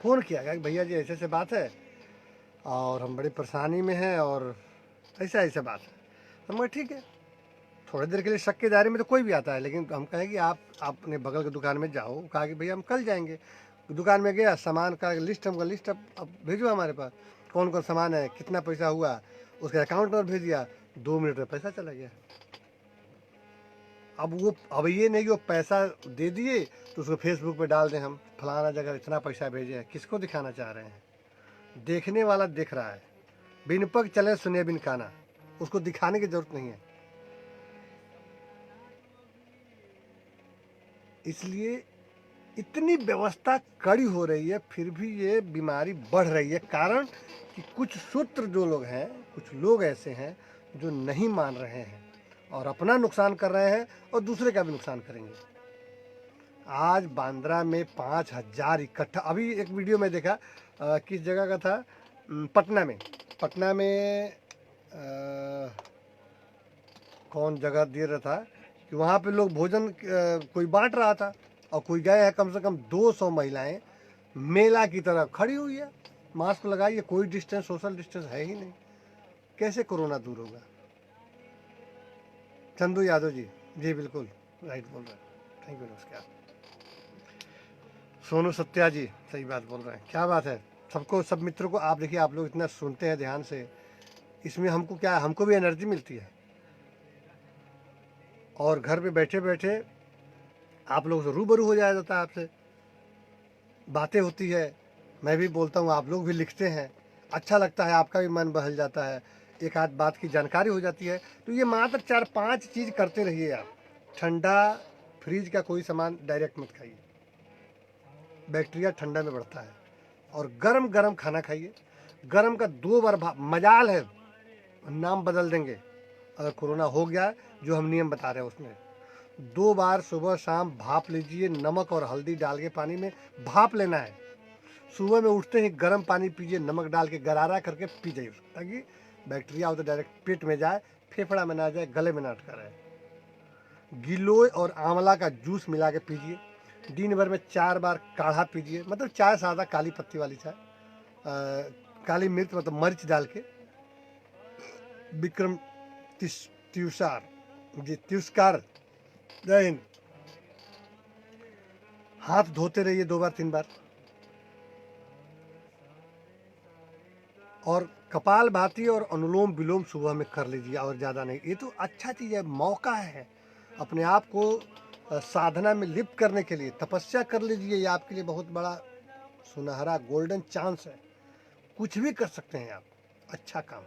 फ़ोन किया कि भैया जी ऐसे ऐसे बात है और हम बड़ी परेशानी में हैं और ऐसा ऐसा बात है। तो मैं ठीक है, थोड़ी देर के लिए शक के दायरे में तो कोई भी आता है, लेकिन हम कहें कि आप अपने बगल की दुकान में जाओ। कहा कि भैया हम कल जाएंगे। दुकान में गया, सामान का लिस्ट, हमका लिस्ट अब भेजो हमारे पास, कौन कौन सामान है, कितना पैसा हुआ, उसके अकाउंट नंबर भेज दिया। 2 मिनट में पैसा चला गया। अब ये नहीं कि वो पैसा दे दिए तो उसको फेसबुक पे डाल दें हम, फलाना जगह इतना पैसा भेजे हैं। किसको दिखाना चाह रहे हैं? देखने वाला देख रहा है। बिन पग चले सुने बिन काना, उसको दिखाने की जरूरत नहीं है। इसलिए इतनी व्यवस्था कड़ी हो रही है, फिर भी ये बीमारी बढ़ रही है। कारण कि कुछ सूत्र जो लोग हैं, कुछ लोग ऐसे हैं जो नहीं मान रहे हैं और अपना नुकसान कर रहे हैं और दूसरे का भी नुकसान करेंगे। आज बांद्रा में 5,000 इकट्ठा, अभी एक वीडियो में देखा, किस जगह का था, पटना में कौन जगह दे रहा था कि वहाँ पे लोग भोजन कोई बांट रहा था और कोई गए है, कम से कम 200 महिलाएं मेला की तरह खड़ी हुई है, मास्क लगाई है, कोई डिस्टेंस, सोशल डिस्टेंस है ही नहीं। कैसे कोरोना दूर होगा? चंदू यादव जी, जी बिल्कुल राइट बोल रहे हैं, थैंक यू, नमस्कार। सोनू सत्या जी सही बात बोल रहे हैं, क्या बात है। सबको, सब मित्रों को आप देखिए, आप लोग इतना सुनते हैं ध्यान से, इसमें हमको क्या, हमको भी एनर्जी मिलती है। और घर पे बैठे बैठे आप लोगों से रूबरू हो जाया जाता है, आपसे बातें होती है, मैं भी बोलता हूँ, आप लोग भी लिखते हैं, अच्छा लगता है, आपका भी मन बहल जाता है, एक आध बात की जानकारी हो जाती है। तो ये मात्र 4-5 चीज़ करते रहिए आप। ठंडा, फ्रिज का कोई सामान डायरेक्ट मत खाइए, बैक्टीरिया ठंडा में बढ़ता है। और गरम गरम खाना खाइए। गरम का 2 बार मजाल है, नाम बदल देंगे अगर कोरोना हो गया, जो हम नियम बता रहे हैं उसमें 2 बार सुबह शाम भाप लीजिए, नमक और हल्दी डाल के पानी में भाप लेना है। सुबह में उठते ही गर्म पानी पीजिए, नमक डाल के गरारा करके पी जाइए उसको, ताकि बैक्टीरिया हो तो डायरेक्ट पेट में जाए, फेफड़ा में ना जाए, गले में ना अटका रहे। गिलोय और आंवला का जूस मिला के पीजिए। दिन भर में 4 बार काढ़ा पीजिए, मतलब चाय सादा, काली पत्ती वाली चाय, काली मिर्च मतलब मर्च डाल के। विक्रम त्युषार जी, त्युष्कार, जय हिंद। हाथ धोते रहिए 2 बार 3 बार। और कपाल भाती और अनुलोम विलोम सुबह में कर लीजिए, और ज़्यादा नहीं। ये तो अच्छा चीज़ है, मौका है अपने आप को साधना में लिप्त करने के लिए। तपस्या कर लीजिए, ये आपके लिए बहुत बड़ा सुनहरा गोल्डन चांस है। कुछ भी कर सकते हैं आप, अच्छा काम,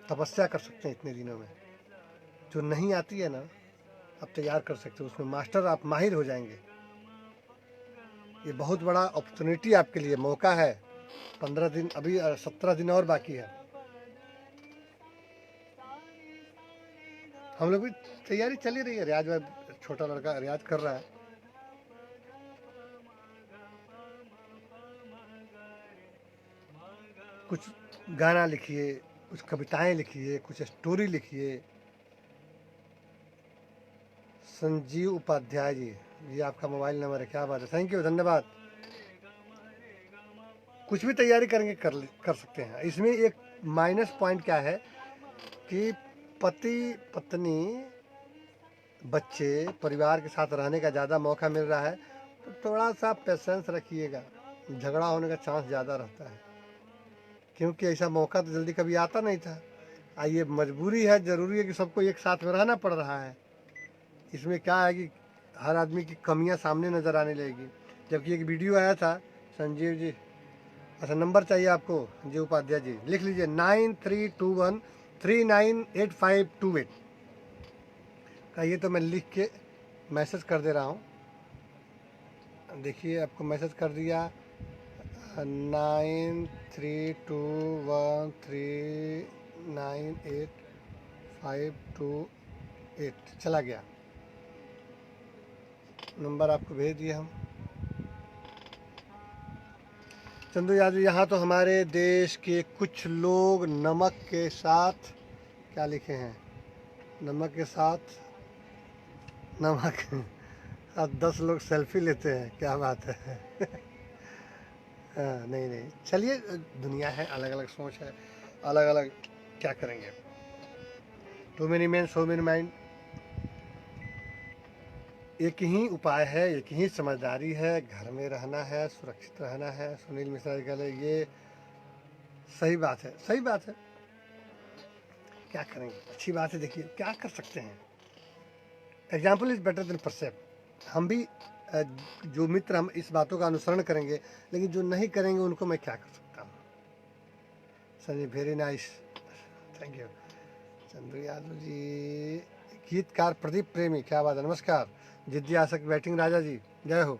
तपस्या कर सकते हैं इतने दिनों में। जो नहीं आती है ना, आप तैयार कर सकते हो, उसमें मास्टर, आप माहिर हो जाएंगे। ये बहुत बड़ा अपॉर्चुनिटी आपके लिए, मौका है। 15 दिन, अभी 17 दिन और बाकी है। हम लोग भी तैयारी चली रही है, रियाज भाई, छोटा लड़का रियाज कर रहा है। कुछ गाना लिखिए, कुछ कविताएं लिखिए, कुछ स्टोरी लिखिए। संजीव उपाध्याय जी, ये आपका मोबाइल नंबर है, क्या बात है, थैंक यू, धन्यवाद। कुछ भी तैयारी करेंगे, कर सकते हैं। इसमें एक माइनस पॉइंट क्या है कि पति पत्नी बच्चे परिवार के साथ रहने का ज़्यादा मौका मिल रहा है, तो थोड़ा सा पेशेंस रखिएगा, झगड़ा होने का चांस ज़्यादा रहता है। क्योंकि ऐसा मौका तो जल्दी कभी आता नहीं था। ये मजबूरी है, ज़रूरी है कि सबको एक साथ में रहना पड़ रहा है। इसमें क्या है कि हर आदमी की कमियां सामने नज़र आने लगेगी। जबकि एक वीडियो आया था संजीव जी, अच्छा नंबर चाहिए आपको जी उपाध्याय जी, लिख लीजिए 9321398528 का। ये तो मैं लिख के मैसेज कर दे रहा हूँ, देखिए आपको मैसेज कर दिया 9321398528 चला गया, नंबर आपको भेज दिया हम। चंदू यादव, यहाँ तो हमारे देश के कुछ लोग नमक के साथ क्या लिखे हैं, नमक के साथ 10 लोग सेल्फी लेते हैं, क्या बात है। हाँ, नहीं नहीं चलिए, दुनिया है, अलग अलग सोच है, अलग अलग, क्या करेंगे। Too many man so many mind. एक ही उपाय है, एक ही समझदारी है, घर में रहना है, सुरक्षित रहना है। सुनील मिश्रा जी कहले ये सही बात है, सही बात है, क्या करेंगे, अच्छी बात है। देखिए क्या कर सकते हैं, एग्जाम्पल इज बेटर देन परसेप्ट। हम भी जो मित्र हम इस बातों का अनुसरण करेंगे, लेकिन जो नहीं करेंगे उनको मैं क्या कर सकता हूँ। Sir very nice, thank you. Chandra Yadav ji, गीतकार प्रदीप प्रेमी, क्या बात है, नमस्कार। जिद्दी आशक बैटिंग राजा जी, जय हो।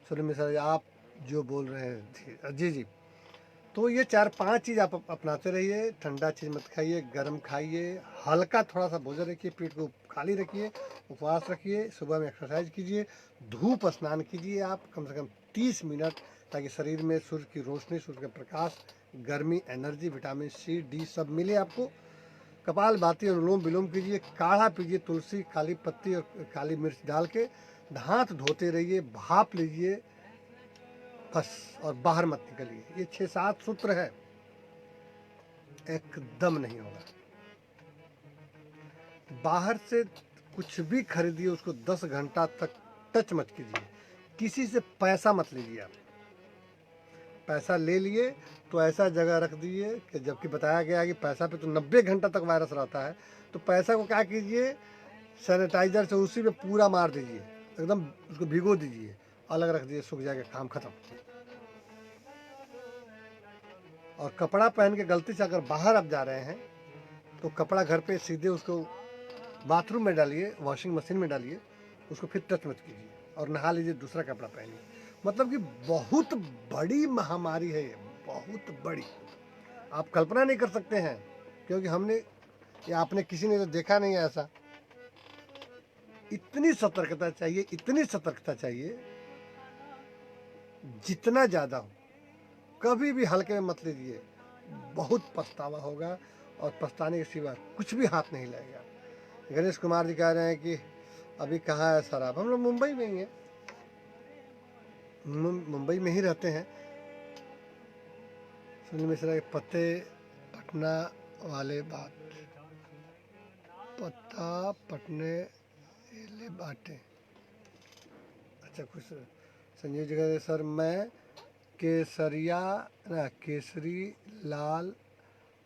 सुनील मिश्रा जी, आप जो बोल रहे थे जी जी, तो ये 4-5 चीज़ आप अपनाते रहिए। ठंडा चीज़ मत खाइए, गर्म खाइए, हल्का थोड़ा सा भोजन रखिए, पेट को खाली रखिए, उपवास रखिए, सुबह में एक्सरसाइज कीजिए, धूप स्नान कीजिए आप कम से कम 30 मिनट, ताकि शरीर में सूर्य की रोशनी, सूर्य का प्रकाश, गर्मी, एनर्जी, विटामिन सी डी सब मिले आपको। कपाल भाती अनुलोम विलोम कीजिए, काढ़ा पीजिए, तुलसी, काली पत्ती और काली मिर्च डाल के, हाथ धोते रहिए, भाप लीजिए बस, और बाहर मत निकलिए। ये 6-7 सूत्र है, एकदम नहीं होगा। बाहर से कुछ भी खरीदिए, उसको 10 घंटा तक टच मत कीजिए। किसी से पैसा मत लीजिए आप। पैसा ले लिए तो ऐसा जगह रख दीजिए कि, जबकि बताया गया है कि पैसा पे तो 90 घंटा तक वायरस रहता है, तो पैसा को क्या कीजिए, सैनिटाइजर से उसी पे पूरा मार दीजिए, एकदम उसको भिगो दीजिए, अलग रख दीजिए, सूख जाएगा, काम खत्म। और कपड़ा पहन के गलती से अगर बाहर आप जा रहे हैं, तो कपड़ा घर पे सीधे उसको बाथरूम में डालिए, वॉशिंग मशीन में डालिए, उसको फिर टच मत कीजिए, और नहा लीजिए, दूसरा कपड़ा पहनिए। मतलब कि बहुत बड़ी महामारी है ये, बहुत बड़ी, आप कल्पना नहीं कर सकते हैं, क्योंकि हमने या आपने किसी ने तो देखा नहीं है ऐसा। इतनी सतर्कता चाहिए, इतनी सतर्कता चाहिए, जितना ज़्यादा हो। कभी भी हल्के में मत लीजिए, बहुत पछतावा होगा, और पछताने के सिवा कुछ भी हाथ नहीं लगेगा। गणेश कुमार जी कह रहे हैं कि अभी कहाँ है सर आप, हम लोग मुंबई में ही हैं, मुंबई में ही रहते हैं। सुनील मिश्रा के पत्ते पटना वाले बात, पत्ता पटने ले बाटे, अच्छा कुछ। संजीव जी कहते सर मैं केसरिया ना केसरी लाल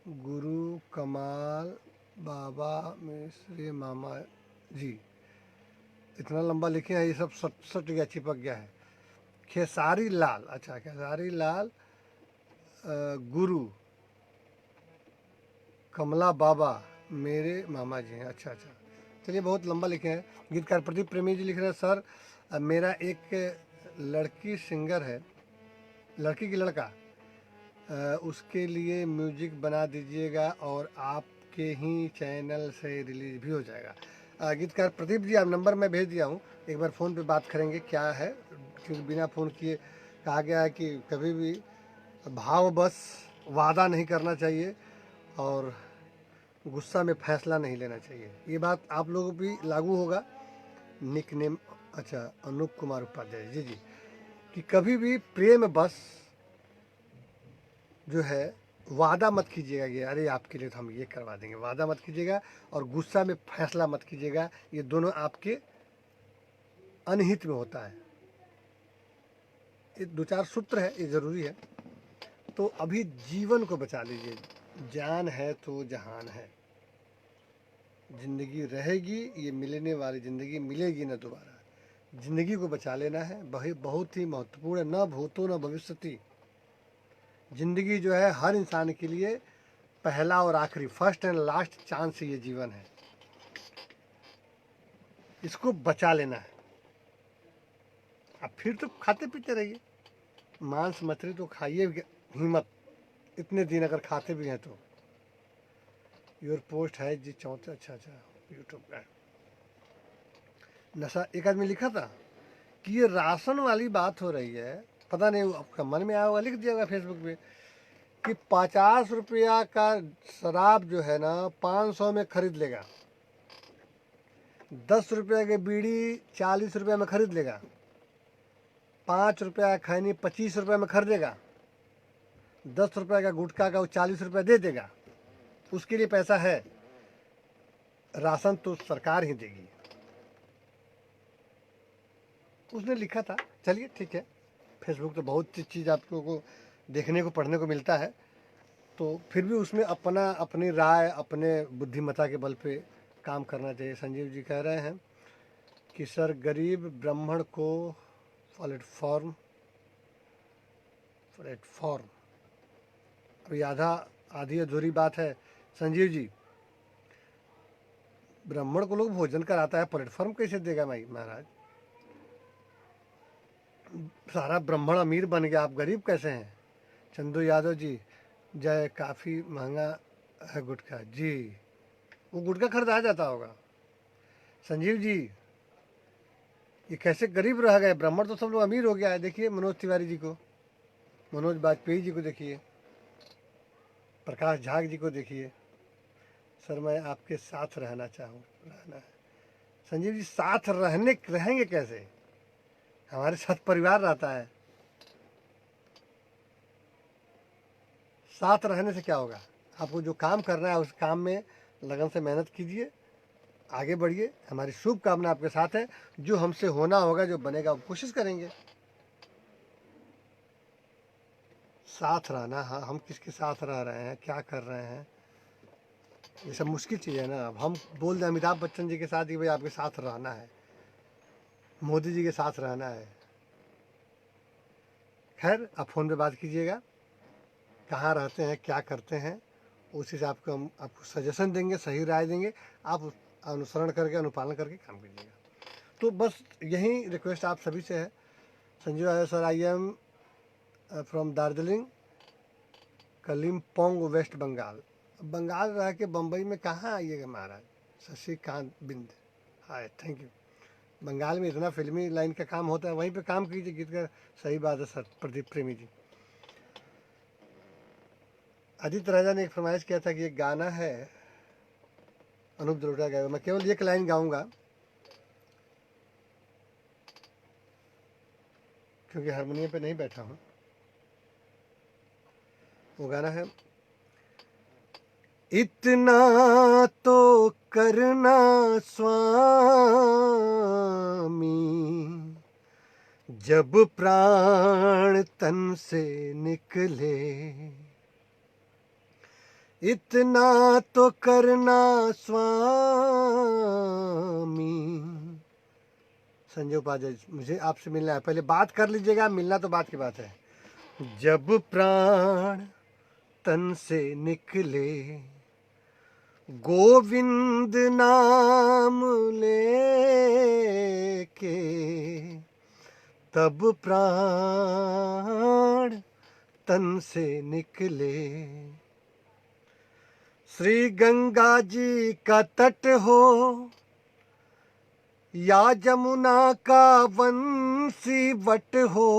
गुरु कमाल बाबा मिश्री मामा जी, इतना लंबा लिखे हैं, ये सब सट गया, चिपक गया है। खेसारी लाल, अच्छा खेसारी लाल गुरु कमला बाबा मेरे मामा जी हैं, अच्छा अच्छा, चलिए बहुत लंबा लिखे हैं। गीतकार प्रदीप प्रेमी जी लिख रहे हैं सर मेरा एक लड़की सिंगर है, लड़की की लड़का, उसके लिए म्यूजिक बना दीजिएगा और आपके ही चैनल से रिलीज भी हो जाएगा। गीतकार प्रदीप जी, आप नंबर मैं भेज दिया हूँ, एक बार फ़ोन पे बात करेंगे क्या है, क्योंकि बिना फ़ोन किए कहा गया है कि कभी भी भाव बस वादा नहीं करना चाहिए, और गुस्सा में फैसला नहीं लेना चाहिए। ये बात आप लोगों पर भी लागू होगा। निक नेम, अच्छा अनूप कुमार उपाध्याय जी जी, कि कभी भी प्रेम बस जो है वादा मत कीजिएगा कि अरे आपके लिए तो हम ये करवा देंगे, वादा मत कीजिएगा, और गुस्सा में फैसला मत कीजिएगा, ये दोनों आपके अनहित में होता है। ये 2-4 सूत्र है, ये ज़रूरी है। तो अभी जीवन को बचा लीजिए। जान है तो जहान है। जिंदगी रहेगी, ये मिलने वाली जिंदगी मिलेगी ना दोबारा। जिंदगी को बचा लेना है, बहुत ही महत्वपूर्ण है। न भूतो न भविष्यति। जिंदगी जो है हर इंसान के लिए पहला और आखिरी, फर्स्ट एंड लास्ट चांस ये जीवन है। इसको बचा लेना है। अब फिर तो खाते पीते रहिए, मांस मछली तो खाइए, हिम्मत इतने दिन अगर खाते भी हैं तो। योर पोस्ट है जी 34। अच्छा यूट्यूब का नशा। एक आदमी लिखा था कि ये राशन वाली बात हो रही है, पता नहीं आपका मन में आया होगा, लिख दिया होगा फेसबुक पे कि 50 रुपया का शराब जो है ना 500 में खरीद लेगा, 10 रुपये की बीड़ी 40 रुपये में खरीद लेगा, 5 रुपया खैनी 25 रुपये में खरीदेगा, 10 रुपये का गुटखा का वो 40 रुपये दे देगा। उसके लिए पैसा है। राशन तो सरकार ही देगी। उसने लिखा था। चलिए ठीक है, फेसबुक तो बहुत चीज़ आपको को देखने को पढ़ने को मिलता है, तो फिर भी उसमें अपनी राय, अपने बुद्धिमत्ता के बल पे काम करना चाहिए। संजीव जी कह रहे हैं कि सर गरीब ब्राह्मण को प्लेटफॉर्म अभी आधी अधूरी बात है। संजीव जी, ब्राह्मण को लोग भोजन कराता है, प्लेटफॉर्म कैसे देगा भाई महाराज? सारा ब्राह्मण अमीर बन गया, आप गरीब कैसे हैं? चंदू यादव जी, जय, काफ़ी महंगा है गुटखा जी। वो गुटखा खरीदा जाता होगा। संजीव जी, ये कैसे गरीब रह गए? ब्राह्मण तो सब लोग अमीर हो गया है। देखिए मनोज तिवारी जी को, मनोज वाजपेयी जी को देखिए, प्रकाश झा जी को देखिए। सर मैं आपके साथ रहना है। संजीव जी, साथ रहेंगे कैसे? हमारे साथ परिवार रहता है। साथ रहने से क्या होगा? आपको जो काम करना है उस काम में लगन से मेहनत कीजिए, आगे बढ़िए। हमारी शुभकामना आपके साथ है। जो हमसे होना होगा, जो बनेगा, वो कोशिश करेंगे। साथ रहना, हाँ, हम किसके साथ रह रहे हैं, क्या कर रहे हैं, ये सब मुश्किल चीज़ है ना। अब हम बोल दें अमिताभ बच्चन जी के साथ कि भाई आपके साथ रहना है, मोदी जी के साथ रहना है। खैर, आप फ़ोन पे बात कीजिएगा, कहाँ रहते हैं, क्या करते हैं, उस हिसाब से हम आपको सजेशन देंगे, सही राय देंगे। आप अनुसरण करके, अनुपालन करके काम कीजिएगा। तो बस यही रिक्वेस्ट आप सभी से है। Sanjeev Yadav sir, I am from Darjeeling, Kalimpong, west Bengal. Bengal रह के बम्बई में कहाँ आइएगा महाराज? Shashikant Bind, hi, thank you. Bengal में इतना फिल्मी लाइन का काम होता है, वहीं पे काम कीजिए गीत का। सही बात है सर, प्रदीप प्रेमी जी। आदित्य राजा ने एक फरमाइश किया था कि एक गाना है, अनूप जलोटा गाएगा। मैं केवल एक लाइन गाऊंगा क्योंकि हारमोनियम पे नहीं बैठा हूँ। वो गाना है, इतना तो करना स्वामी, जब प्राण तन से निकले, इतना तो करना स्वामी। संजय उपाध्याय, मुझे आपसे मिलना है, पहले बात कर लीजिएगा, मिलना तो बात की बात है। जब प्राण तन से निकले, गोविंद नाम लेके, तब प्राण तन से निकले। श्री गंगा जी का तट हो या जमुना का वंशी वट हो,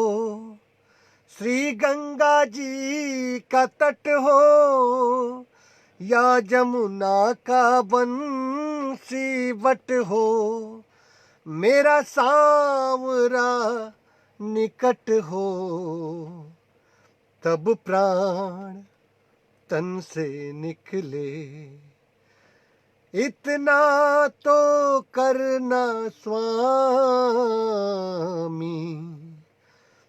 श्री गंगा जी का तट हो या जमुना का वंशी वट हो, मेरा सांवरा निकट हो, तब प्राण तन से निकले। इतना तो करना स्वामी,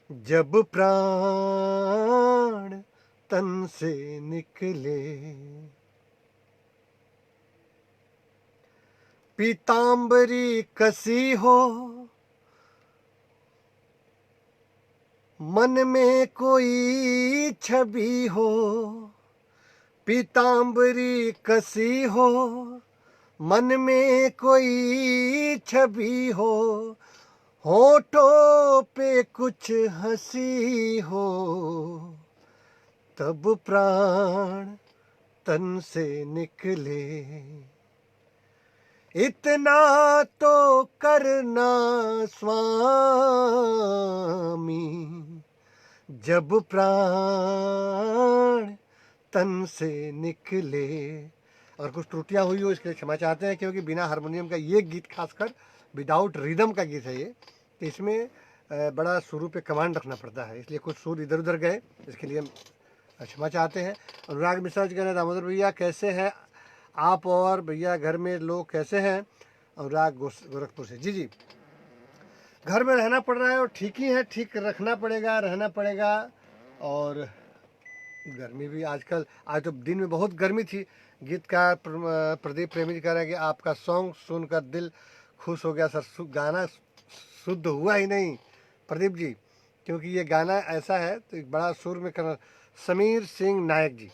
जब प्राण तन से निकले। पीतांबरी कसी हो मन में कोई छवि हो, पीतांबरी कसी हो मन में कोई छवि हो, होठों पे कुछ हंसी हो, तब प्राण तन से निकले। इतना तो करना स्वामी, जब प्राण तन से निकले। अगर कुछ त्रुटियां हुई हो इसके लिए क्षमा चाहते हैं, क्योंकि बिना हारमोनियम का ये गीत खासकर विदाउट रिदम का गीत है ये, तो इसमें बड़ा सुरों पे कमांड रखना पड़ता है, इसलिए कुछ सुर इधर उधर गए, इसके लिए हम क्षमा चाहते हैं। अनुराग मिश्रा जी कह रहे हैं दामोदर भैया कैसे हैं आप, और भैया घर में लोग कैसे हैं। अनुराग गोरखपुर से। जी जी, घर में रहना पड़ रहा है और ठीक ही है, ठीक रखना पड़ेगा, रहना पड़ेगा। और गर्मी भी आजकल, आज तो दिन में बहुत गर्मी थी। गीतकार प्रदीप प्रेमी जी कह रहे हैं कि आपका सॉन्ग सुनकर दिल खुश हो गया सर। गाना शुद्ध हुआ ही नहीं प्रदीप जी, क्योंकि ये गाना ऐसा है तो एक बड़ा सुर में करना। समीर सिंह नायक जी,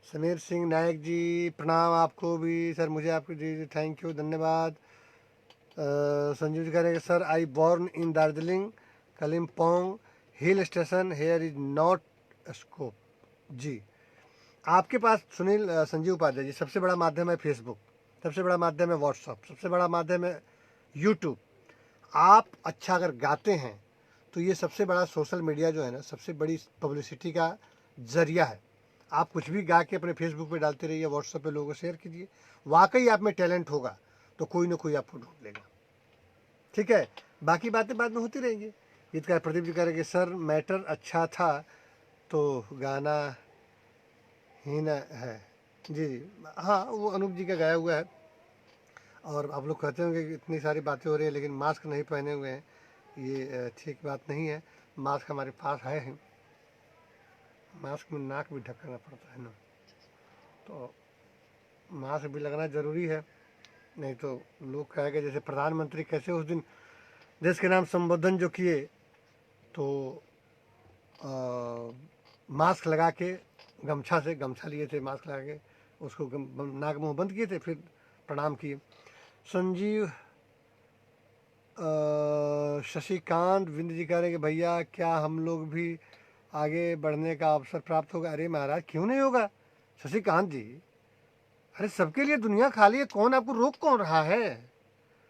समीर सिंह नायक जी प्रणाम आपको भी सर। मुझे आपको जी थैंक यू, धन्यवाद। संजीव जी कह रहे हैं sir I born in Darjeeling Kalimpong hill station, here is not scope. जी, आपके पास सुनील संजीव उपाध्याय जी, सबसे बड़ा माध्यम है फेसबुक, सबसे बड़ा माध्यम है व्हाट्सअप, सबसे बड़ा माध्यम है यूट्यूब। आप अच्छा अगर गाते हैं तो ये सबसे बड़ा सोशल मीडिया जो है ना, सबसे बड़ी पब्लिसिटी का जरिया है। आप कुछ भी गा के अपने फेसबुक पे डालते रहिए, व्हाट्सएप पे लोगों को शेयर कीजिए। वाकई आप में टैलेंट होगा तो कोई ना कोई आपको ढूंढ लेगा, ठीक है। बाकी बातें बाद में होती रहेंगी। गीतकार प्रदीप जी कह रहे कि सर मैटर अच्छा था तो गाना ही न है। जी जी, हाँ वो अनूप जी का गाया हुआ है। और आप लोग कहते होंगे कि इतनी सारी बातें हो रही है लेकिन मास्क नहीं पहने हुए हैं, ये ठीक बात नहीं है। मास्क हमारे पास है ही, मास्क में नाक भी ढकना पड़ता है ना, तो मास्क भी लगना ज़रूरी है, नहीं तो लोग कहेंगे जैसे प्रधानमंत्री कैसे उस दिन देश के नाम संबोधन जो किए तो मास्क लगा के गमछा लिए थे, मास्क लगा के उसको नाक मुंह बंद किए थे, फिर प्रणाम किए। संजीव शशिकांत विंद जी कह रहे हैं कि भैया क्या हम लोग भी आगे बढ़ने का अवसर प्राप्त होगा। अरे महाराज क्यों नहीं होगा शशिकांत जी, अरे सबके लिए दुनिया खाली है, कौन आपको रोक कौन रहा है।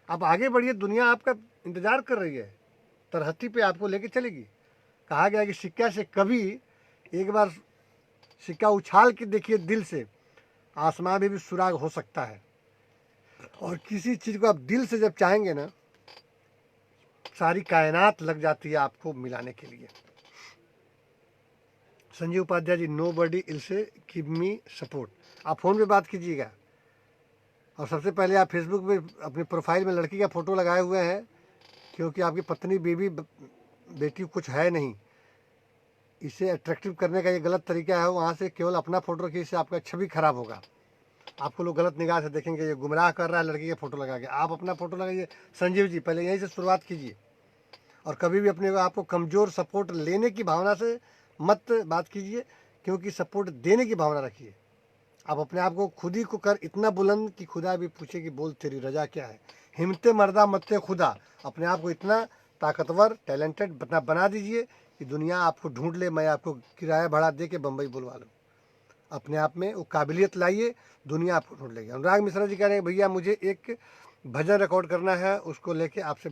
आप आगे बढ़िए, दुनिया आपका इंतजार कर रही है, तरहत्ती पे आपको लेके चलेगी। कहा गया कि सिक्का से कभी एक बार सिक्का उछाल के देखिए दिल से, आसमान में भी सुराग हो सकता है। और किसी चीज़ को आप दिल से जब चाहेंगे ना, सारी कायनात लग जाती है आपको मिलाने के लिए। संजीव उपाध्याय जी, नो बडी इल से गिव मी सपोर्ट। आप फ़ोन पे बात कीजिएगा और सबसे पहले आप फेसबुक पे अपने प्रोफाइल में लड़की का फ़ोटो लगाए हुए हैं, क्योंकि आपकी पत्नी बेबी बेटी कुछ है नहीं। इसे अट्रैक्टिव करने का ये गलत तरीका है, वहाँ से केवल अपना फ़ोटो रखिए, इससे आपका छवि खराब होगा। आपको लोग गलत निगाह से देखेंगे, ये गुमराह कर रहा है लड़की का फ़ोटो लगा के। आप अपना फ़ोटो लगाइए। संजीव जी पहले यहीं से शुरुआत कीजिए, और कभी भी अपने आपको कमज़ोर सपोर्ट लेने की भावना से मत बात कीजिए, क्योंकि सपोर्ट देने की भावना रखिए। आप अपने आप को खुद ही को कर इतना बुलंद कि खुदा भी पूछे कि बोल तेरी रजा क्या है। हिम्मते मर्दा मत्ते खुदा, अपने आप को इतना ताकतवर टैलेंटेड बना दीजिए कि दुनिया आपको ढूंढ ले, मैं आपको किराया भाड़ा दे के बम्बई बुलवा लूँ। अपने आप में वो काबिलियत लाइए, दुनिया आपको ढूंढ लेगी। अनुराग मिश्रा जी कह रहे हैं भैया मुझे एक भजन रिकॉर्ड करना है, उसको लेके आपसे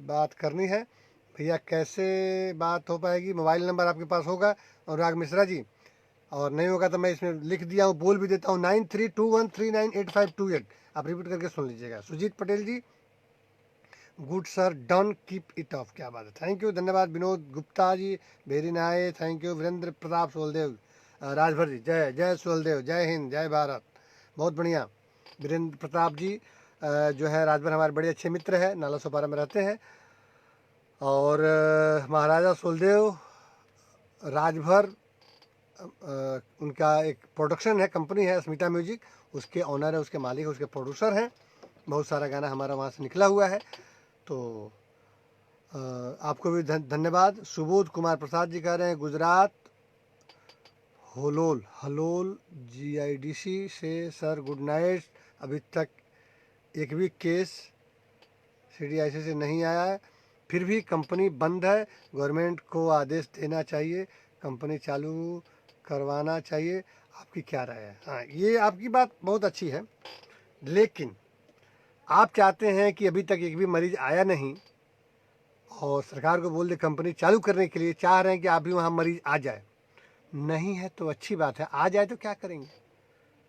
बात करनी है। भैया कैसे बात हो पाएगी, मोबाइल नंबर आपके पास होगा अनुराग मिश्रा जी, और नहीं होगा तो मैं इसमें लिख दिया हूँ, बोल भी देता हूँ 9321398528। आप रिपीट करके सुन लीजिएगा। Sujit Patel ji, good sir, done, keep it off. क्या बात है, थैंक यू, धन्यवाद। Vinod Gupta ji, very nice, thank you. Virendra Pratap Soldev, Rajbhar ji, जय जय सोलदेव, जय हिंद, जय भारत, बहुत बढ़िया। वीरेंद्र प्रताप जी जो है राजभर हमारे बड़े अच्छे मित्र हैं, नाला सोपारा में रहते हैं। और महाराजा सोलदेव राजभर उनका एक प्रोडक्शन है, कंपनी है स्मिता म्यूजिक, उसके ऑनर है, उसके मालिक, उसके प्रोड्यूसर हैं। बहुत सारा गाना हमारा वहाँ से निकला हुआ है। तो आपको भी धन्यवाद। सुबोध कुमार प्रसाद जी कह रहे हैं गुजरात हलोल GIDC से सर गुड नाइट, अभी तक एक भी केस CDIC से नहीं आया है, फिर भी कंपनी बंद है, गवर्नमेंट को आदेश देना चाहिए, कंपनी चालू करवाना चाहिए। आपकी क्या राय है? हाँ, ये आपकी बात बहुत अच्छी है, लेकिन आप चाहते हैं कि अभी तक एक भी मरीज आया नहीं और सरकार को बोल दे कंपनी चालू करने के लिए, चाह रहे हैं कि आप भी वहाँ मरीज आ जाए। नहीं है तो अच्छी बात है, आ जाए तो क्या करेंगे?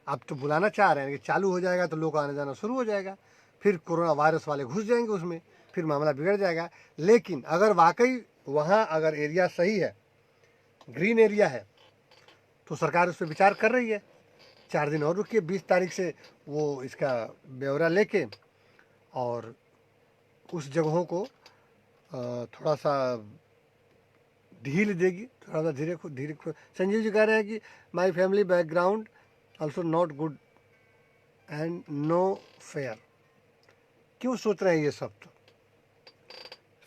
आप तो बुलाना चाह रहे हैं कि चालू हो जाएगा तो लोग आने जाना शुरू हो जाएगा, फिर कोरोना वायरस वाले घुस जाएंगे उसमें, फिर मामला बिगड़ जाएगा। लेकिन अगर वाकई वहाँ अगर एरिया सही है, ग्रीन एरिया है, तो सरकार उस पर विचार कर रही है। 4 दिन और रुकिए, 20 तारीख से वो इसका ब्यौरा लेके और उस जगहों को थोड़ा सा ढील देगी, थोड़ा सा धीरे धीरे। संजीव जी कह रहे हैं कि my family background also not good and no fair. क्यों सोच रहे हैं ये सब? तो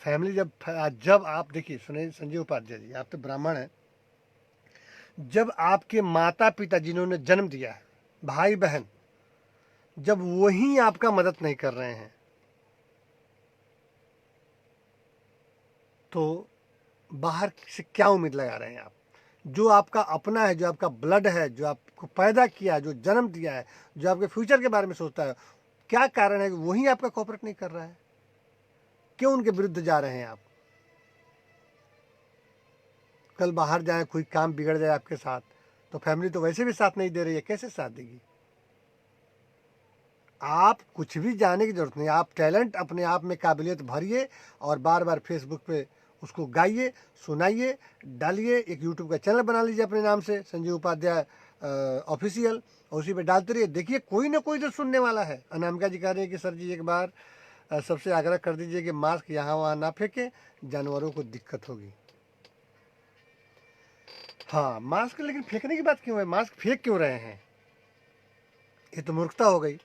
फैमिली जब आप देखिए, सुनिए संजीव उपाध्याय जी, आप तो ब्राह्मण हैं, जब आपके माता पिता जिन्होंने जन्म दिया है, भाई बहन, जब वही आपका मदद नहीं कर रहे हैं तो बाहर से क्या उम्मीद लगा रहे हैं आप? जो आपका अपना है, जो आपका ब्लड है, जो आपको पैदा किया है, जो जन्म दिया है, जो आपके फ्यूचर के बारे में सोचता है, क्या कारण है कि वही आपका कोऑपरेट नहीं कर रहा है? क्यों उनके विरुद्ध जा रहे हैं आप? कल बाहर जाए, कोई काम बिगड़ जाए आपके साथ, तो फैमिली तो वैसे भी साथ नहीं दे रही है, कैसे साथ देगी? आप कुछ भी जाने की जरूरत नहीं, आप टैलेंट अपने आप में काबिलियत भरिए और बार बार फेसबुक पे उसको गाइए, सुनाइए, डालिए। एक यूट्यूब का चैनल बना लीजिए अपने नाम से, संजीव उपाध्याय ऑफिशियल, और उसी पे डालते रहिए, देखिए कोई ना कोई तो सुनने वाला है। अनामिका जी कह रहे हैं कि सर जी एक बार सबसे आग्रह कर दीजिए कि मास्क यहाँ वहाँ ना फेंके, जानवरों को दिक्कत होगी। हाँ, मास्क लेकिन फेंकने की बात क्यों है? मास्क फेंक क्यों रहे हैं? ये तो मूर्खता हो गई।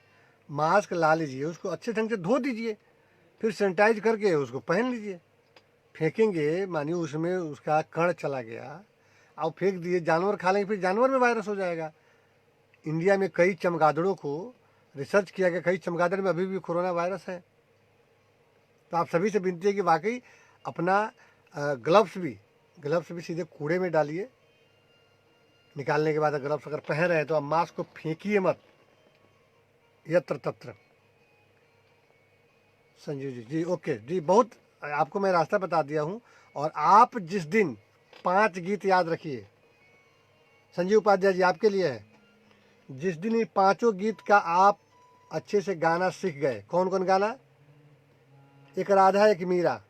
मास्क ला लीजिए, उसको अच्छे ढंग से धो दीजिए, फिर सैनिटाइज करके उसको पहन लीजिए। फेंकेंगे मानिए उसमें उसका कण चला गया, आप फेंक दिए, जानवर खा लेंगे, फिर जानवर में वायरस हो जाएगा। इंडिया में कई चमगादड़ों को रिसर्च किया गया, कई चमगादड़ में अभी भी कोरोना वायरस है। तो आप सभी से विनती है कि वाकई अपना ग्लव्स भी सीधे कूड़े में डालिए। निकालने के बाद ग्लव्स अगर पहन रहे हैं तो आप मास्क को फेंकिए मत यत्र तत्र। संजीव जी जी ओके जी, बहुत आपको मैं रास्ता बता दिया हूँ। और आप जिस दिन 5 गीत याद रखिए, संजीव उपाध्याय जी आपके लिए है, जिस दिन ये 5 गीत का आप अच्छे से गाना सीख गए। कौन कौन गाना? एक राधा एक मीरा,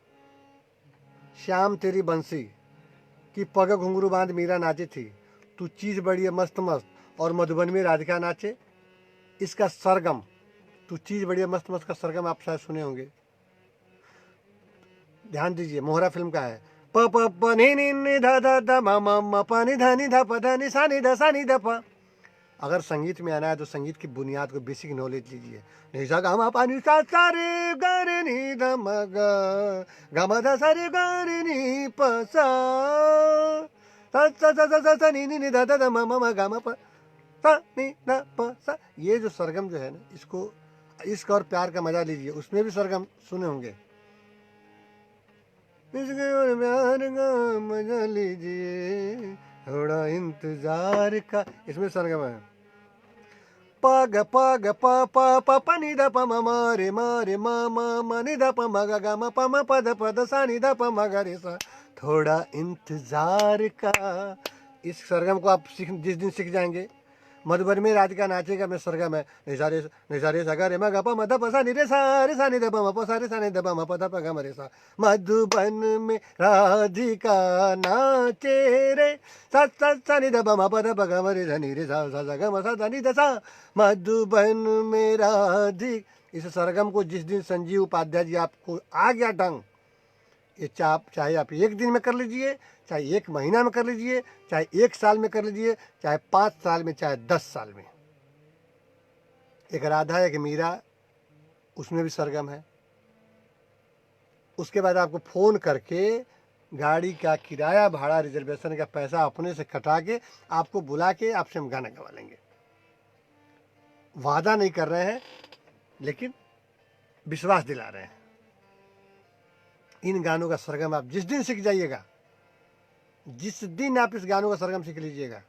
श्याम तेरी बंसी, कि पग घुंघरू बांध मीरा नाची थी, तू चीज बड़ी है मस्त मस्त, और मधुबन में राधिका नाचे। इसका सरगम, तू चीज बड़ी है मस्त मस्त का सरगम आप शायद सुने होंगे, ध्यान दीजिए, मोहरा फिल्म का है। प प प नि नि नि ध ध ध म म म प नि ध नि ध प ध नि सा नि ध प। अगर संगीत में आना है तो संगीत की बुनियाद को बेसिक नॉलेज लीजिए। नि सा ग म प नि सा सा रे ग रे नि ध म ग ग म ध सा रे ग रे नि प सा सा सा सा सा सा नि नि नि ध ध ध म म म ग म प सा नि ध प सा। ये जो सरगम जो है ना, इसको इश्क और प्यार का मजा लीजिए, उसमें भी सरगम सुने होंगे। प्यार का मजा लीजिए, थोड़ा इंतजार का, इसमें सरगम है। पग पग प प प प नि ध प म म रे म रे म म म नि ध प म ग ग म प म प ध प ध सा नि ध प म ग रे सा, थोड़ा इंतजार का। इस सरगम को आप जिस दिन सीख जाएंगे, मधुबन में राधिका नाचेगा में सरगम है, निसारे सा ग रे म ग प म ध प सा नि रे सा नि ध प म प सा रे सा नि ध प म प ध प ग म रे सा। मधुबन में राधिका नाचे रे, सा सा सा नि ध प म प ध प ग म रे सा नि रे सा सा सा ग म सा धा नि ध सा। मधुबन में राधिक, इस सरगम को जिस दिन संजीव उपाध्याय जी आपको आ गया ढंग, ये चाहे आप 1 दिन में कर लीजिए, चाहे 1 महीना में कर लीजिए, चाहे 1 साल में कर लीजिए, चाहे 5 साल में, चाहे 10 साल में। एक राधा एक मीरा उसमें भी सरगम है। उसके बाद आपको फ़ोन करके गाड़ी का किराया भाड़ा रिजर्वेशन का पैसा अपने से कटा के आपको बुला के आपसे हम गाना गवा लेंगे। वादा नहीं कर रहे हैं लेकिन विश्वास दिला रहे हैं। इन गानों का सरगम आप जिस दिन सीख जाइएगा, जिस दिन आप इस गानों का सरगम सीख लीजिएगा,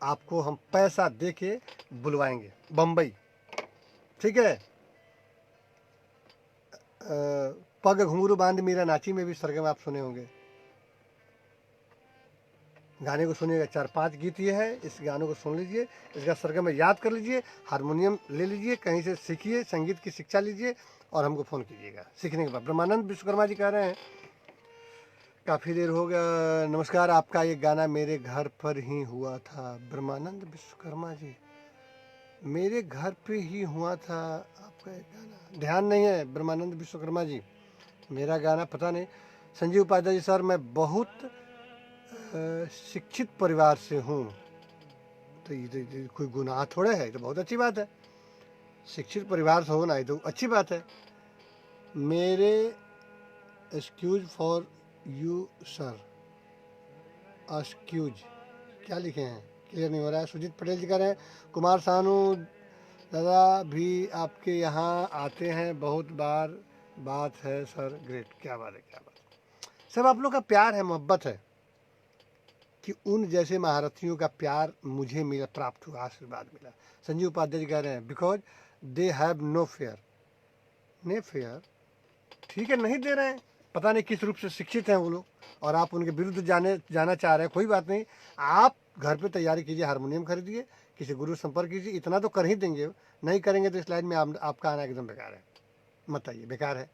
आपको हम पैसा दे के बुलवाएंगे बम्बई। ठीक है। पग घुंघरू बांध मीरा नाची में भी सरगम आप सुने होंगे। गाने को सुनिएगा, 4-5 गीत ये है। इस गानों को सुन लीजिए, इसका सरगम याद कर लीजिए, हारमोनियम ले लीजिए, कहीं से सीखिए, संगीत की शिक्षा लीजिए और हमको फ़ोन कीजिएगा सीखने के बाद। ब्रह्मानंद विश्वकर्मा जी कह रहे हैं काफ़ी देर हो गया, नमस्कार, आपका ये गाना मेरे घर पर ही हुआ था। ब्रह्मानंद विश्वकर्मा जी, मेरे घर पे ही हुआ था आपका एक गाना? ध्यान नहीं है ब्रह्मानंद विश्वकर्मा जी, मेरा गाना पता नहीं। संजीव उपाध्याय जी, सर मैं बहुत शिक्षित परिवार से हूँ। तो ये कोई गुनाह थोड़े है, तो बहुत अच्छी बात है। शिक्षित परिवार से होना है तो अच्छी बात है। मेरे excuse for you sir, excuse क्या लिखे हैं, क्लियर नहीं हो रहा है। सुजीत पटेल जी कह रहे हैं कुमार सानू दादा भी आपके यहाँ आते हैं बहुत बार, बात है सर, ग्रेट, क्या बात है, क्या बात है। सब आप लोग का प्यार है, मोहब्बत है कि उन जैसे महारथियों का प्यार मुझे मिला, प्राप्त हुआ, आशीर्वाद मिला। संजीव उपाध्याय जी कह रहे हैं because they have no fair. ने फेयर, ठीक है, नहीं दे रहे हैं, पता नहीं किस रूप से शिक्षित हैं वो लोग, और आप उनके विरुद्ध जाना चाह रहे हैं। कोई बात नहीं, आप घर पे तैयारी कीजिए, हारमोनियम खरीदिए, किसी गुरु संपर्क कीजिए, इतना तो कर ही देंगे। नहीं करेंगे तो इस लाइन में आपका आना एकदम बेकार है। मत आइए, बेकार है,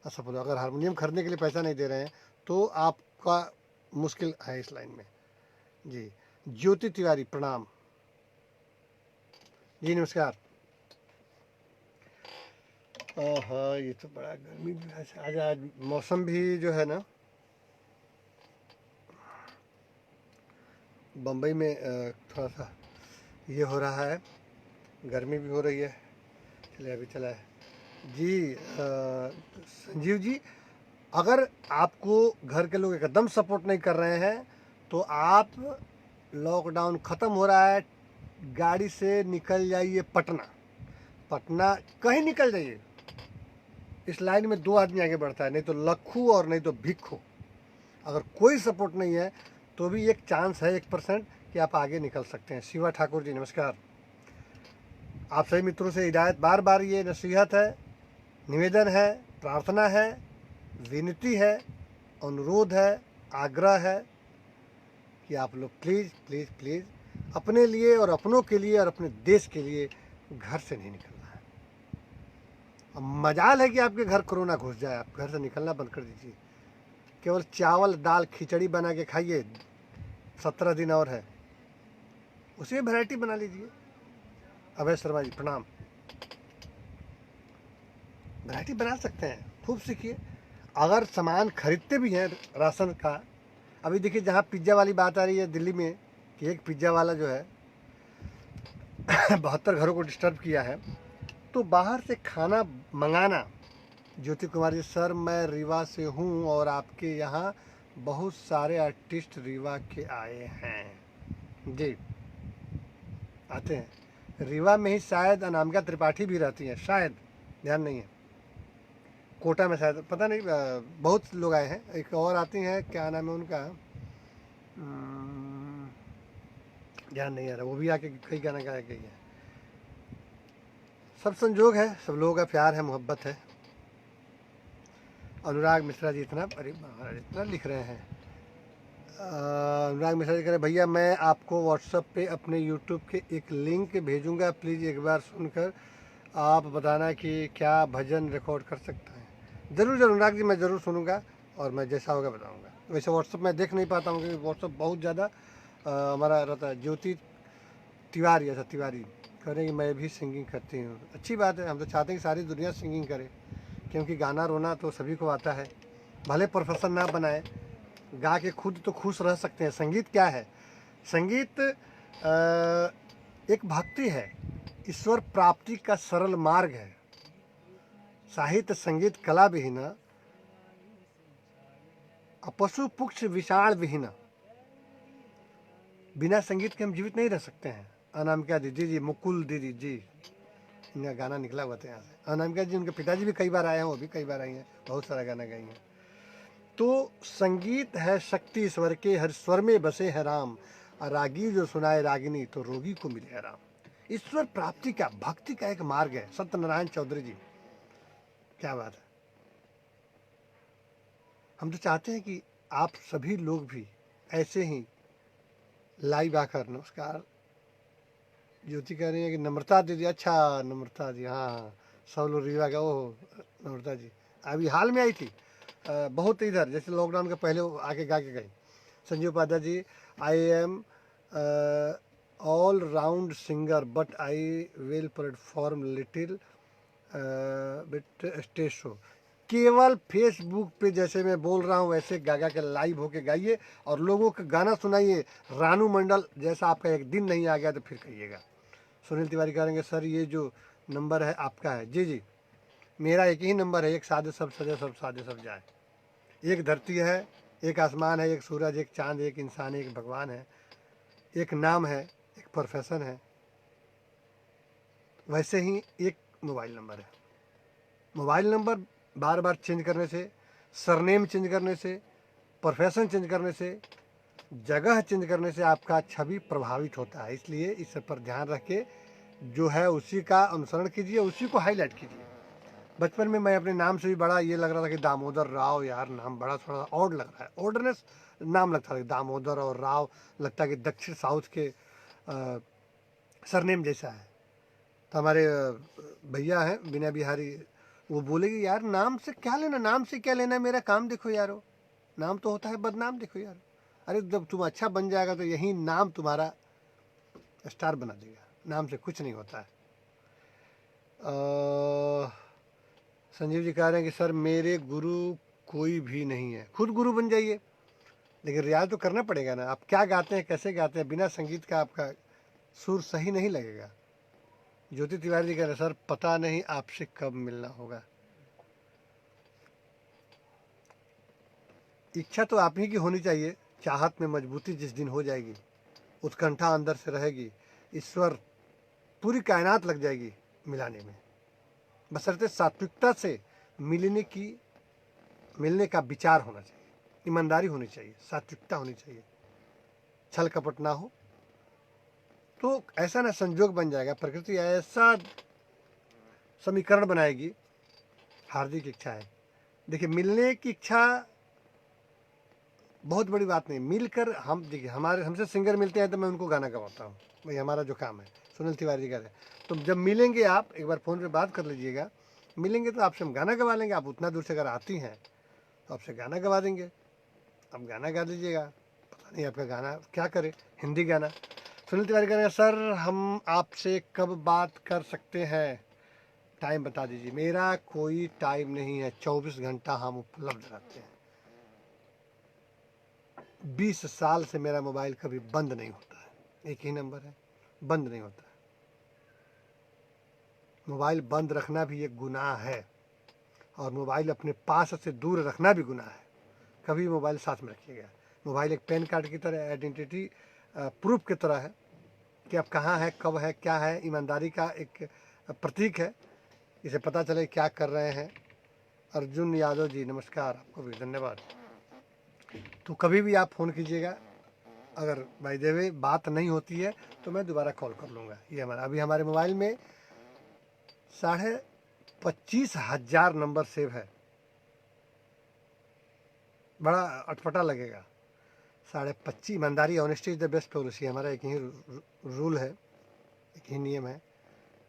असफल हो। अगर हारमोनियम खरीदने के लिए पैसा नहीं दे रहे हैं तो आपका मुश्किल है इस लाइन में। जी ज्योति तिवारी प्रणाम जी, नमस्कार। हाँ, ये तो बड़ा गर्मी भी है आज मौसम भी जो है ना बम्बई में थोड़ा सा ये हो रहा है, गर्मी भी हो रही है। चलिए अभी चला है जी। संजीव जी, अगर आपको घर के लोग एकदम सपोर्ट नहीं कर रहे हैं तो आप, लॉकडाउन ख़त्म हो रहा है, गाड़ी से निकल जाइए पटना कहीं निकल जाइए। इस लाइन में 2 आदमी आगे बढ़ता है, नहीं तो लखू और नहीं तो भिक्खू। अगर कोई सपोर्ट नहीं है तो भी एक चांस है 1% कि आप आगे निकल सकते हैं। शिवा ठाकुर जी नमस्कार। आप सभी मित्रों से हिदायत, बार बार ये नसीहत है, निवेदन है, प्रार्थना है, विनती है, अनुरोध है, आग्रह है कि आप लोग प्लीज़ प्लीज़ प्लीज़ अपने लिए और अपनों के लिए और अपने देश के लिए घर से नहीं निकलना है। अब मजाल है कि आपके घर कोरोना घुस जाए, आप घर से निकलना बंद कर दीजिए। केवल चावल दाल खिचड़ी बना के खाइए, 17 दिन और है, उसी में वैरायटी बना लीजिए। अभय शर्मा जी प्रणाम। वैरायटी बना सकते हैं, खूब सीखिए। अगर सामान खरीदते भी हैं राशन का, अभी देखिए जहाँ पिज्ज़ा वाली बात आ रही है दिल्ली में कि एक पिज्ज़ा वाला जो है 72 घरों को डिस्टर्ब किया है, तो बाहर से खाना मंगाना। ज्योति कुमार जी, सर मैं रीवा से हूँ और आपके यहाँ बहुत सारे आर्टिस्ट रीवा के आए हैं। जी आते हैं, रीवा में ही शायद अनामिका त्रिपाठी भी रहती हैं, शायद, ध्यान नहीं है। कोटा में शायद, पता नहीं, बहुत लोग आए हैं। एक और आती हैं, क्या नाम है उनका, ध्यान नहीं आ रहा, वो भी आके कई गाना गाया गई है। सब संजोग है, सब लोगों का प्यार है, मोहब्बत है। अनुराग मिश्रा जी इतना, अरे महाराज इतना लिख रहे हैं। अनुराग मिश्रा जी कह रहे भैया मैं आपको व्हाट्सएप पे अपने यूट्यूब के एक लिंक भेजूंगा, प्लीज़ एक बार सुनकर आप बताना कि क्या भजन रिकॉर्ड कर सकता है। ज़रूर अनुराग जी, मैं ज़रूर सुनूंगा और मैं जैसा होगा बताऊंगा। वैसे व्हाट्सएप में देख नहीं पाता हूँ क्योंकि व्हाट्सएप बहुत ज़्यादा हमारा रहता है। ज्योति तिवारी, ऐसा तिवारी कह रहे हैं कि मैं भी सिंगिंग करती हूँ, अच्छी बात है। हम तो चाहते हैं कि सारी दुनिया सिंगिंग करे, क्योंकि गाना रोना तो सभी को आता है। भले प्रोफेशन ना बनाए, गा के खुद तो खुश रह सकते हैं। संगीत क्या है? संगीत एक भक्ति है, ईश्वर प्राप्ति का सरल मार्ग है। साहित्य संगीत कला विहीन, पशु पुक्ष विषाण विहीन। बिना संगीत के हम जीवित नहीं रह सकते हैं। अनामिका दीदी जी, मुकुल दीदी जी, इनका गाना निकला हुआ था यहाँ से। अनामिका जी, उनके पिताजी भी कई बार आए हैं, वो भी कई बार आई हैं, बहुत सारा गाना गाई हैं। तो संगीत है शक्ति ईश्वर के, हर स्वर में बसे है राम, और रागी जो सुनाए रागिनी तो रोगी को मिले है राम। ईश्वर प्राप्ति का, भक्ति का एक मार्ग है। सत्यनारायण चौधरी जी, क्या बात है। हम तो चाहते हैं कि आप सभी लोग भी ऐसे ही लाइव आकर, नमस्कार ज्योति कह रही है कि नम्रता दीदी, अच्छा नम्रता जी, हाँ सब लोग रीवा का, ओह नम्रता जी अभी हाल में आई थी, बहुत इधर, जैसे लॉकडाउन के पहले आके गा के गई। Sanjeev Upadhyay ji, I am all round singer but I will perform little bit stage show. केवल फेसबुक पे जैसे मैं बोल रहा हूँ वैसे गागा के लाइव होके गाइए और लोगों का गाना सुनाइए। रानू मंडल जैसा आपका एक दिन नहीं आ गया तो फिर कहिएगा। सुनील तिवारी कहेंगे सर ये जो नंबर है आपका है? जी जी, मेरा एक ही नंबर है, एक सादे सब सजे सब सादे सब जाए। एक धरती है, एक आसमान है, एक सूरज, एक चांद, एक इंसान, एक भगवान है, एक नाम है, एक प्रोफेशन है। वैसे ही एक मोबाइल नंबर है। मोबाइल नंबर बार बार चेंज करने से, सरनेम चेंज करने से, प्रोफेशन चेंज करने से, जगह चेंज करने से आपका छवि प्रभावित होता है। इसलिए इस पर ध्यान रख के जो है उसी का अनुसरण कीजिए, उसी को हाईलाइट कीजिए। बचपन में मैं अपने नाम से भी बड़ा ये लग रहा था कि दामोदर राव, यार नाम बड़ा थोड़ा ऑड लग रहा है, ऑर्डनेस नाम लगता था। दामोदर और राव लगता है कि दक्षिण साउथ के सरनेम जैसा है। तो हमारे भैया हैं बिना बिहारी, वो बोले कि यार नाम से क्या लेना, नाम से क्या लेना, मेरा काम देखो यारो, नाम तो होता है बदनाम देखो यार। अरे जब तुम अच्छा बन जाएगा तो यही नाम तुम्हारा स्टार बना देगा, नाम से कुछ नहीं होता है। संजीव जी कह रहे हैं कि सर मेरे गुरु कोई भी नहीं है, खुद गुरु बन जाइए, लेकिन रियाज तो करना पड़ेगा ना। आप क्या गाते हैं, कैसे गाते हैं, बिना संगीत का आपका सुर सही नहीं लगेगा। ज्योति तिवारी जी कह रहे हैं सर पता नहीं आपसे कब मिलना होगा। इच्छा तो आप ही की होनी चाहिए, चाहत में मजबूती जिस दिन हो जाएगी, उत्कंठा अंदर से रहेगी, ईश्वर पूरी कायनात लग जाएगी मिलाने में। बशर्ते सात्विकता से मिलने का विचार होना चाहिए, ईमानदारी होनी चाहिए, सात्विकता होनी चाहिए, छल कपट ना हो, तो ऐसा ना संजोग बन जाएगा, प्रकृति ऐसा समीकरण बनाएगी। हार्दिक इच्छा है, देखिए मिलने की इच्छा बहुत बड़ी बात नहीं। मिलकर हम, देखिए हमारे हमसे सिंगर मिलते हैं तो मैं उनको गाना गवाता हूँ, भाई हमारा जो काम है। सुनील तिवारी जी कह रहे हैं तो जब मिलेंगे आप एक बार फ़ोन पे बात कर लीजिएगा, मिलेंगे तो आपसे हम गाना गवा लेंगे। आप उतना दूर से अगर आती हैं तो आपसे गाना गवा देंगे, आप गाना गा दीजिएगा। पता नहीं आपका गाना क्या करे, हिंदी गाना। सुनील तिवारी कह रहे हैं सर हम आपसे कब बात कर सकते हैं, टाइम बता दीजिए। मेरा कोई टाइम नहीं है, 24 घंटा हम उपलब्ध रहते हैं। 20 साल से मेरा मोबाइल कभी बंद नहीं होता है, एक ही नंबर है, बंद नहीं होता है। मोबाइल बंद रखना भी एक गुनाह है, और मोबाइल अपने पास से दूर रखना भी गुनाह है। कभी मोबाइल साथ में रखिएगा। मोबाइल एक पैन कार्ड की तरह, आइडेंटिटी प्रूफ की तरह है कि आप कहाँ हैं, कब है, क्या है, ईमानदारी का एक प्रतीक है। इसे पता चले क्या कर रहे हैं। अर्जुन यादव जी नमस्कार, आपको भी धन्यवाद। तो कभी भी आप फ़ोन कीजिएगा, अगर बाय द वे बात नहीं होती है तो मैं दोबारा कॉल कर लूँगा। ये हमारा अभी हमारे मोबाइल में 25,500 नंबर सेव है। बड़ा अटपटा लगेगा। 25,500, ईमानदारी, honesty is the best policy. हमारा एक ही रूल है, एक ही नियम है,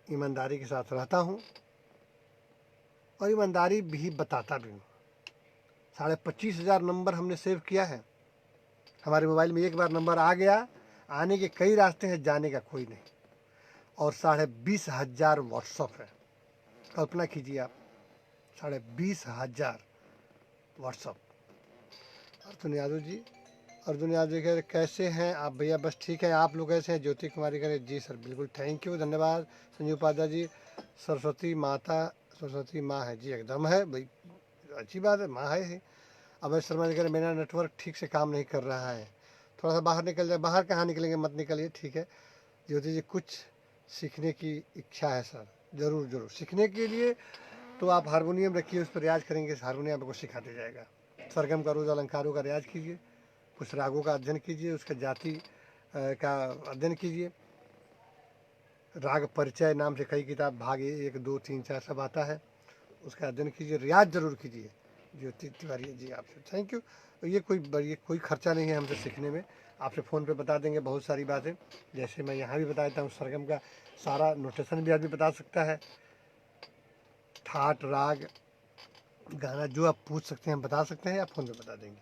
ईमानदारी के साथ रहता हूँ और ईमानदारी भी बताता भी हूँ। 25,500 नंबर हमने सेव किया है हमारे मोबाइल में। एक बार नंबर आ गया, आने के कई रास्ते हैं, जाने का कोई नहीं। और 20,500 व्हाट्सअप है। कल्पना कीजिए आप, 20,500 व्हाट्सअप। अर्जुन यादव जी, अर्जुन यादव जी कह रहे, कैसे हैं आप भैया? बस ठीक है, आप लोग कैसे हैं? ज्योति कुमारी कह रहे, जी सर बिल्कुल, थैंक यू, धन्यवाद। संजीव उपाध्याय जी, सरस्वती माता, सरस्वती माँ है जी, एकदम है भाई, अच्छी बात है, माँ है ही। अभय शर्मा जी कह रहे, मेरा नेटवर्क ठीक से काम नहीं कर रहा है, थोड़ा सा बाहर निकल जाए। बाहर कहाँ निकलेंगे, मत निकलिए, ठीक है। ज्योति जी, कुछ सीखने की इच्छा है सर, ज़रूर ज़रूर। सीखने के लिए तो आप हारमोनियम रखिए, उस पर रियाज करेंगे, हारमोनियम आपको सिखाते जाएगा। सरगम का, रोज अलंकारों का रियाज कीजिए, कुछ रागों का अध्ययन कीजिए, उसका जाति का अध्ययन कीजिए। राग परिचय नाम से कई किताब, भाग 1, 2, 3, 4 सब आता है, उसका अध्ययन कीजिए, रियाज जरूर कीजिए। ज्योति तिवारी जी, आपसे थैंक यू। ये कोई खर्चा नहीं है हमसे सीखने में, आपसे फ़ोन पे बता देंगे बहुत सारी बातें, जैसे मैं यहाँ भी बता देता हूँ, सरगम का सारा नोटेशन भी आदमी बता सकता है, ठाट राग गाना जो आप पूछ सकते हैं हम बता सकते हैं, या फ़ोन पे बता देंगे।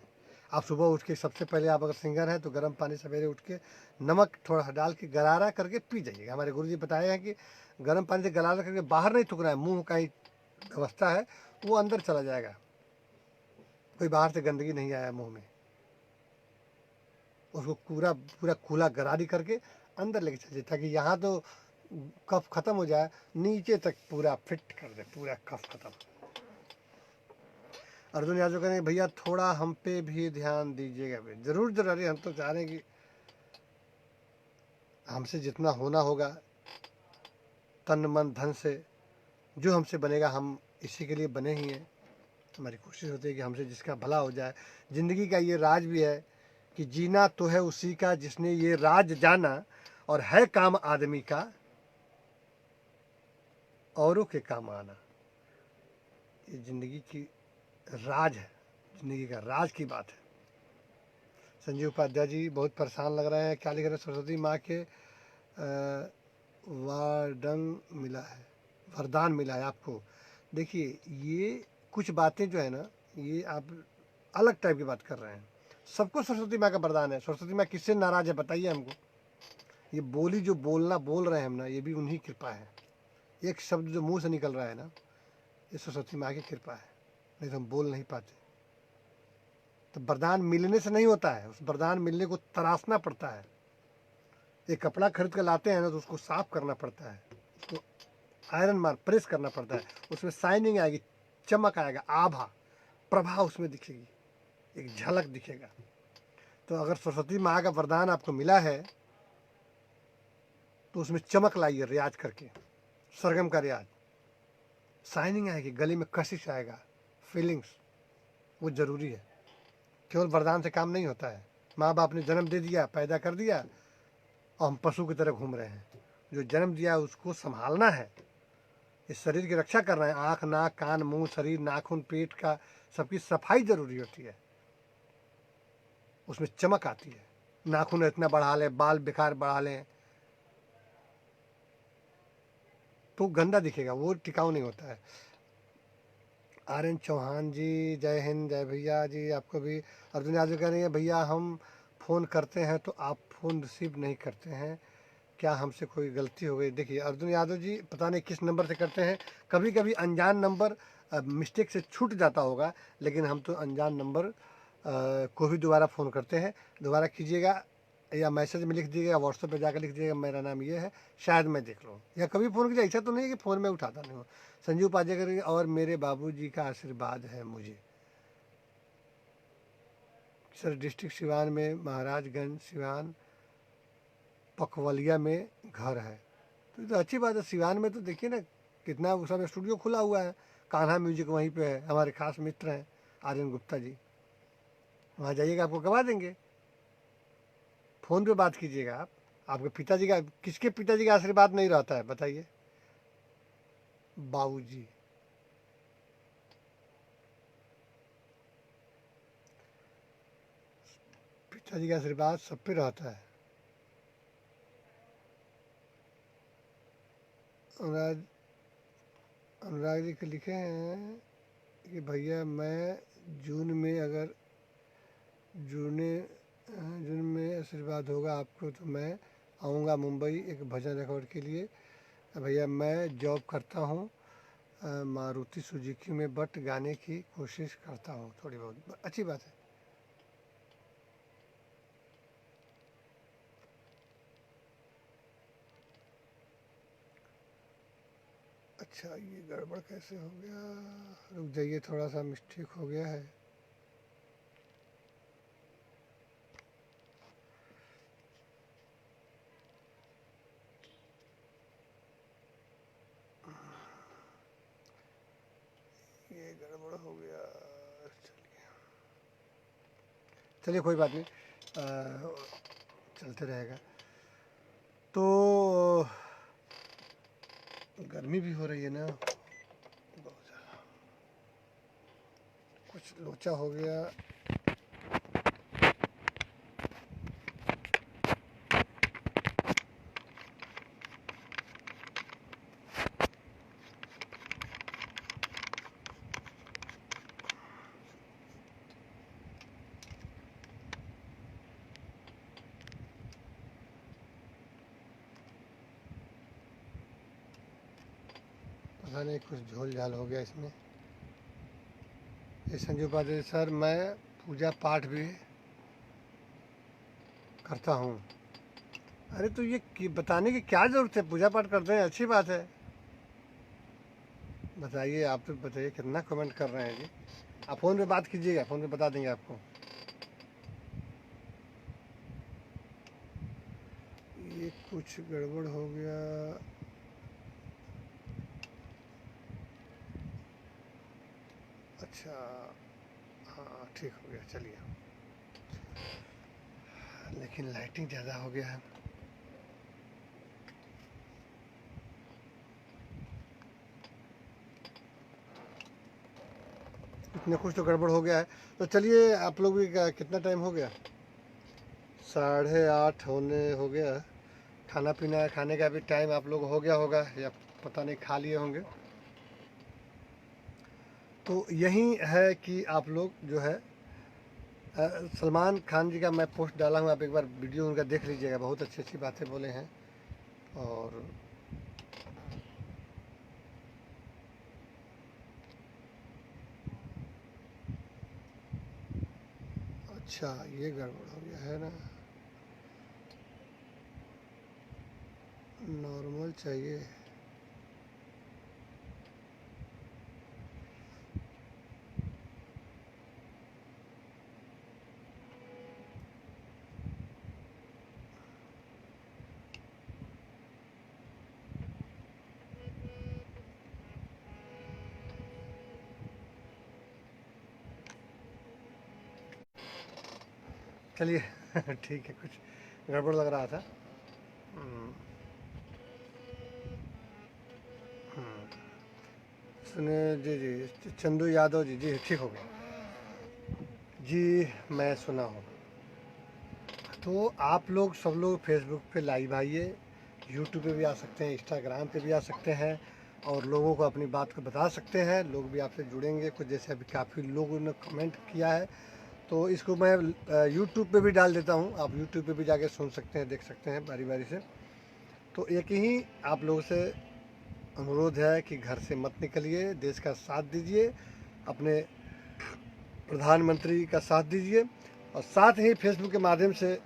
आप सुबह उठ के सबसे पहले, आप अगर सिंगर हैं तो गर्म पानी सवेरे उठ के नमक थोड़ा डाल के गरारा करके पी जाइएगा। हमारे गुरुजी बताए हैं कि गर्म पानी से गरारा करके बाहर नहीं थूकना है, मुंह का ही व्यवस्था है, वो अंदर चला जाएगा, कोई बाहर से गंदगी नहीं आया मुंह में। उसको पूरा पूरा कूला गरारी करके अंदर लेके चलिए, ताकि यहाँ तो कफ खत्म हो जाए, नीचे तक पूरा फिट कर दे, पूरा कफ खत्म। अर्जुन यादव कहेंगे, भैया थोड़ा हम पे भी ध्यान दीजिएगा। जरूर जरूर, हम तो चाह रहे हैं कि हमसे जितना होना होगा तन मन धन से, जो हमसे बनेगा, हम इसी के लिए बने ही हैं। हमारी कोशिश होती है कि हमसे जिसका भला हो जाए। ज़िंदगी का ये राज भी है कि जीना तो है उसी का जिसने ये राज जाना, और है काम आदमी का औरों के काम आना। ये ज़िंदगी की राज है, ज़िंदगी का राज की बात है। संजीव उपाध्याय जी बहुत परेशान लग रहे हैं, क्या लिख रहे हैं? सरस्वती माँ के वरदान मिला है आपको। देखिए, ये कुछ बातें जो है ना, ये आप अलग टाइप की बात कर रहे हैं। सबको सरस्वती माँ का वरदान है। सरस्वती माँ किससे नाराज है बताइए हमको? ये बोली जो बोल रहे हैं हम ना, ये भी उन्हीं कृपा है। एक शब्द जो मुंह से निकल रहा है ना, ये सरस्वती माँ की कृपा है, नहीं तो हम बोल नहीं पाते। तो वरदान मिलने से नहीं होता है, उस वरदान मिलने को तराशना पड़ता है। एक कपड़ा खरीद कर लाते हैं ना, तो उसको साफ करना पड़ता है, उसको आयरन मार प्रेस करना पड़ता है, उसमें शाइनिंग आएगी, चमक आएगा, आभा प्रभा उसमें दिखेगी, एक झलक दिखेगा। तो अगर सरस्वती माँ का वरदान आपको मिला है तो उसमें चमक लाइए रियाज करके, सरगम का रियाज, शाइनिंग आएगी, गले में कशिश आएगा, फीलिंग्स, वो ज़रूरी है। केवल वरदान से काम नहीं होता है। माँ बाप ने जन्म दे दिया, पैदा कर दिया, और हम पशु की तरह घूम रहे हैं। जो जन्म दिया उसको संभालना है, इस शरीर की रक्षा करना है। आँख, नाक, कान, मुंह, शरीर, नाखून, पेट का सबकी सफाई जरूरी होती है, उसमें चमक आती है। नाखून इतना बढ़ा लें, बाल बेकार बढ़ा लें तो गंदा दिखेगा, वो टिकाऊ नहीं होता है। आर्यन चौहान जी, जय हिंद, जय भैया जी, आपको भी। अर्जुन यादव कह रही है, भैया हम फ़ोन करते हैं तो आप फ़ोन रिसीव नहीं करते हैं, क्या हमसे कोई गलती हो गई? देखिए अर्जुन यादव जी, पता नहीं किस नंबर से करते हैं, कभी कभी अनजान नंबर मिस्टेक से छूट जाता होगा, लेकिन हम तो अनजान नंबर को भी दोबारा फ़ोन करते हैं। दोबारा कीजिएगा, या मैसेज में लिख दीजिएगा, व्हाट्सएप पे जाकर लिख दीजिएगा मेरा नाम ये है, शायद मैं देख लूँ, या कभी फ़ोन कीजिए। ऐसा तो नहीं है कि फ़ोन में उठाता नहीं हूँ। संजीव उपाध्याय करेंगे, और मेरे बाबूजी का आशीर्वाद है मुझे। सर डिस्ट्रिक्ट सिवान में, महाराजगंज सिवान पकवलिया में घर है। तो ये तो अच्छी बात है। सिवान में तो देखिए ना, कितना उस समय स्टूडियो खुला हुआ है, कान्हा म्यूजिक वहीं पे है, हमारे खास मित्र हैं आर्यन गुप्ता जी, वहाँ जाइएगा, आपको करवा देंगे। फ़ोन पे बात कीजिएगा आप। आपके पिताजी का, किसके पिताजी का आशीर्वाद नहीं रहता है बताइए? बाबूजी। पिताजी का आशीर्वाद सब पे रहता है। अनुराग अनुराग जी के लिखे हैं कि भैया मैं जून में अगर जुड़ने जून में आशीर्वाद होगा आपको तो मैं आऊँगा मुंबई एक भजन रिकॉर्ड के लिए। भैया मैं जॉब करता हूँ मारुति सुजुकी में, बट गाने की कोशिश करता हूँ थोड़ी बहुत। अच्छी बात है, अच्छा ये गड़बड़ कैसे हो गया, रुक जाइए, थोड़ा सा मिस्टेक हो गया है। ये गड़बड़ हो गया, चलिए कोई बात नहीं, चलते रहेगा। तो गर्मी भी हो रही है ना बहुत ज़्यादा, कुछ लोचा हो गया। पता नहीं कुछ झोल झाल हो गया इसमें। ये संजू पाटिल सर, मैं पूजा पाठ भी करता हूँ। अरे तो ये बताने की क्या ज़रूरत है, पूजा पाठ करते हैं अच्छी बात है। बताइए, आप तो बताइए कितना कमेंट कर रहे हैं जी। आप फ़ोन पे बात कीजिएगा, फ़ोन पे बता देंगे आपको। ये कुछ गड़बड़ हो गया। अच्छा हाँ ठीक हो गया, चलिए। लेकिन लाइटिंग ज़्यादा हो गया है। इतने कुछ तो गड़बड़ हो गया है। तो चलिए, आप लोग भी कितना टाइम हो गया, 8:30 हो गया। खाना पीना खाने का भी टाइम आप लोग हो गया होगा, या पता नहीं खा लिए होंगे। तो यही है कि आप लोग जो है, सलमान खान जी का मैं पोस्ट डाला हूँ, आप एक बार वीडियो उनका देख लीजिएगा, बहुत अच्छी अच्छी बातें बोले हैं। और अच्छा ये गड़बड़ हो गया है ना, नॉर्मल चाहिए। चलिए ठीक है, कुछ गड़बड़ लग रहा था। हम्म, हम्म। सुने जी जी, चंदू यादव जी, जी ठीक हो गया जी, मैं सुना हूँ। तो आप लोग सब लोग फेसबुक पे लाइव आइए, यूट्यूब पे भी आ सकते हैं, इंस्टाग्राम पे भी आ सकते हैं, और लोगों को अपनी बात को बता सकते हैं। लोग भी आपसे जुड़ेंगे, कुछ जैसे अभी काफ़ी लोगों ने कमेंट किया है, तो इसको मैं यूट्यूब पे भी डाल देता हूँ। आप यूट्यूब पे भी जाके सुन सकते हैं, देख सकते हैं बारी बारी से। तो एक ही आप लोगों से अनुरोध है कि घर से मत निकलिए, देश का साथ दीजिए, अपने प्रधानमंत्री का साथ दीजिए, और साथ ही फेसबुक के माध्यम से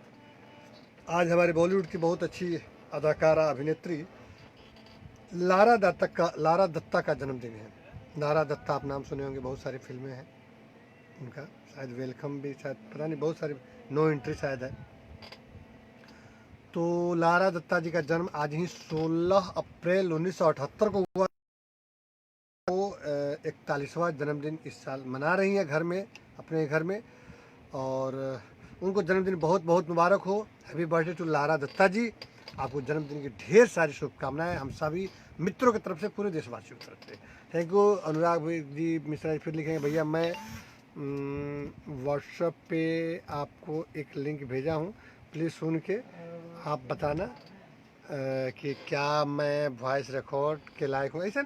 आज हमारे बॉलीवुड की बहुत अच्छी अदाकारा अभिनेत्री लारा दत्ता का जन्मदिन है। लारा दत्ता, आप नाम सुने होंगे, बहुत सारी फिल्में हैं उनका, शायद वेलकम भी, शायद पता नहीं, बहुत सारी, नो एंट्री शायद है। तो लारा दत्ता जी का जन्म आज ही 16 अप्रैल 1978 को हुआ। वो 41वां जन्मदिन इस साल मना रही हैं घर में, अपने घर में। और उनको जन्मदिन बहुत बहुत मुबारक हो। Happy birthday to Lara Dutta ji. आपको जन्मदिन की ढेर सारी शुभकामनाएं हम सभी मित्रों की तरफ से, पूरे देशवासियों की तरफ से। Thank you. अनुराग जी मिश्रा जी फिर लिखेंगे, भैया मैं व्हाट्सएप पे आपको एक लिंक भेजा हूँ, प्लीज़ सुन के आप बताना कि क्या मैं वॉइस रिकॉर्ड के लायक हूँ। ऐसा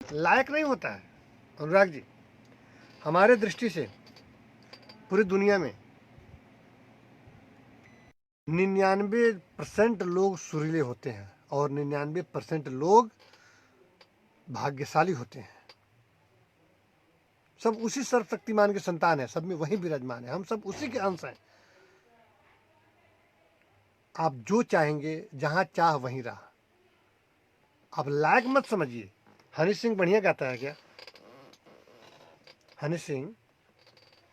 लायक नहीं होता है अनुराग जी। हमारे दृष्टि से पूरी दुनिया में 99% लोग सुरीले होते हैं, और 99% लोग भाग्यशाली होते हैं। सब उसी सर्वशक्तिमान के संतान है, सब में वही विराजमान है, हम सब उसी के अंश हैं। आप जो चाहेंगे, जहां चाह वहीं राह। आप लायक मत समझिए, हनी सिंह बढ़िया गाता है क्या? हनी सिंह,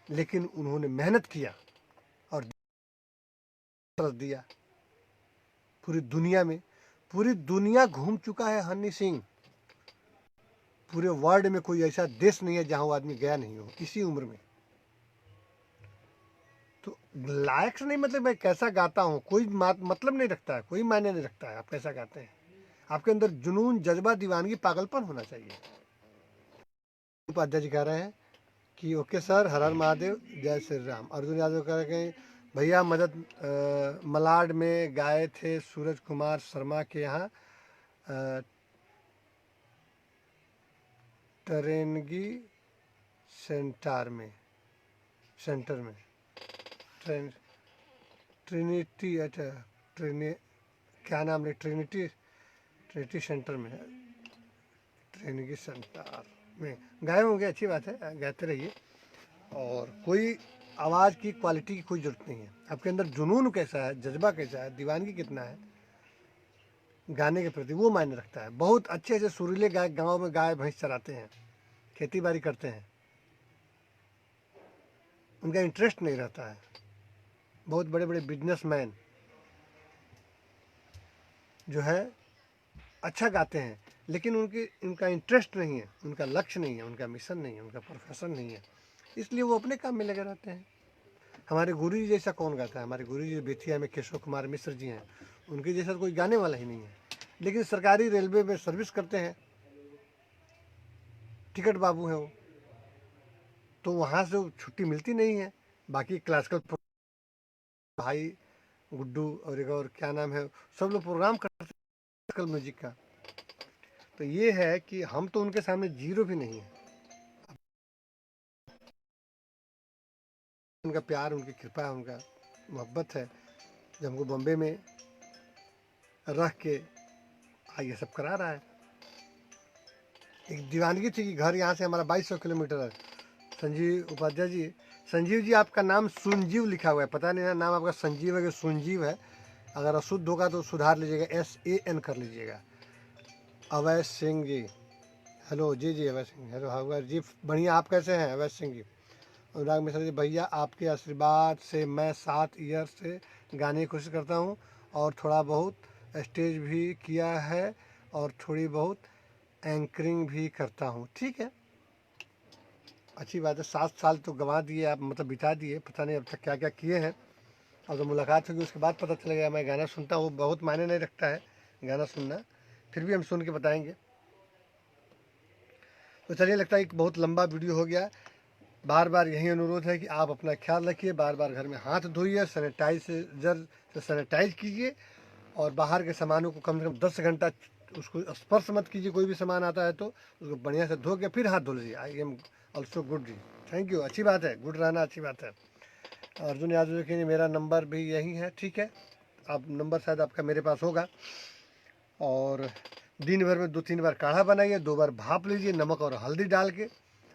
लेकिन उन्होंने मेहनत किया और रख दिया पूरी दुनिया में। पूरी दुनिया घूम चुका है हनी सिंह। पूरे वर्ल्ड में कोई ऐसा देश नहीं है जहां वो आदमी गया नहीं हो इसी उम्र में। तो लायक से नहीं मतलब मैं कैसा गाता हूँ कोई मतलब नहीं रखता है, कोई मायने नहीं रखता है आप कैसा गाते हैं। आपके अंदर जुनून, जज्बा, दीवानगी, पागलपन होना चाहिए। उपाध्याय जी कह रहे हैं कि ओके सर, हर हर महादेव, जय श्री राम। अर्जुन यादव कह रहे हैं भैया मदद मलाड में गाए थे सूरज कुमार शर्मा के यहाँ ट्रेनगी सेंटर में ट्रिनिटी, अच्छा क्या नाम है, ट्रिनिटी सेंटर में, ट्रेनगी सेंटर में गाए होंगे। अच्छी बात है, गाते रहिए। और कोई आवाज़ की क्वालिटी की कोई ज़रूरत नहीं है, आपके अंदर जुनून कैसा है, जज्बा कैसा है, दीवानगी कितना है गाने के प्रति, वो मायने रखता है। बहुत अच्छे से सुरीले गायक गाँव में गाय भैंस चराते हैं, खेती बाड़ी करते हैं, उनका इंटरेस्ट नहीं रहता है। बहुत बड़े बड़े बिजनेसमैन जो है अच्छा गाते हैं, लेकिन उनका इंटरेस्ट नहीं है, उनका लक्ष्य नहीं है, उनका मिशन नहीं है, उनका प्रोफेशन नहीं है, इसलिए वो अपने काम में लगे रहते हैं। हमारे गुरु जी जैसा कौन गाता है? हमारे गुरु जी बेतिया में केशव कुमार मिश्र जी हैं, उनके जैसा कोई गाने वाला ही नहीं है। लेकिन सरकारी रेलवे में सर्विस करते हैं, टिकट बाबू हैं वो, तो वहाँ से छुट्टी मिलती नहीं है। बाकी क्लासिकल भाई गुड्डू और एक और क्या नाम है, सब लोग प्रोग्राम करते हैं क्लासिकल म्यूजिक का। तो ये है कि हम तो उनके सामने जीरो भी नहीं है। उनका प्यार, उनकी कृपा, उनका मोहब्बत है, जब हमको बॉम्बे में रख के ये सब करा रहा है। एक दीवानगी थी कि घर यहाँ से हमारा 2200 किलोमीटर है। संजीव उपाध्याय जी, संजीव जी आपका नाम सुनजीव लिखा हुआ है, पता नहीं ना नाम आपका संजीव है कि सुनजीव है। अगर अशुद्ध होगा तो सुधार लीजिएगा, SAN कर लीजिएगा। अवैध सिंह जी, हेलो जी जी अवैध सिंह, हेलो हाउ जी, बढ़िया, आप कैसे हैं अवैध सिंह जी? अनुराग मिश्रा जी, भैया आपके आशीर्वाद से मैं 7 ईयर से गाने की कोशिश करता हूँ और थोड़ा बहुत स्टेज भी किया है और थोड़ी बहुत एंकरिंग भी करता हूँ। ठीक है, अच्छी बात है। 7 साल तो गंवा दिए आप, मतलब बिता दिए, पता नहीं अब तक क्या क्या किए हैं। अब तो मुलाकात होगी उसके बाद पता चलेगा। मैं गाना सुनता हूँ, बहुत मायने नहीं रखता है गाना सुनना, फिर भी हम सुन के बताएंगे। तो चलिए, लगता है कि बहुत लंबा वीडियो हो गया। बार बार यही अनुरोध है कि आप अपना ख्याल रखिए, बार बार घर में हाथ धोइए, सैनिटाइजर से सैनिटाइज कीजिए, और बाहर के सामानों को कम से कम 10 घंटा उसको स्पर्श मत कीजिए। कोई भी सामान आता है तो उसको बढ़िया से धो के फिर हाथ धो लीजिए। आई एम ऑल्सो गुड जी, थैंक यू, अच्छी बात है, गुड रहना अच्छी बात है। अर्जुन यादव जी, मेरा नंबर भी यही है, ठीक है, आप नंबर शायद आपका मेरे पास होगा। और दिन भर में 2-3 बार काढ़ा बनाइए, 2 बार भाप लीजिए नमक और हल्दी डाल के।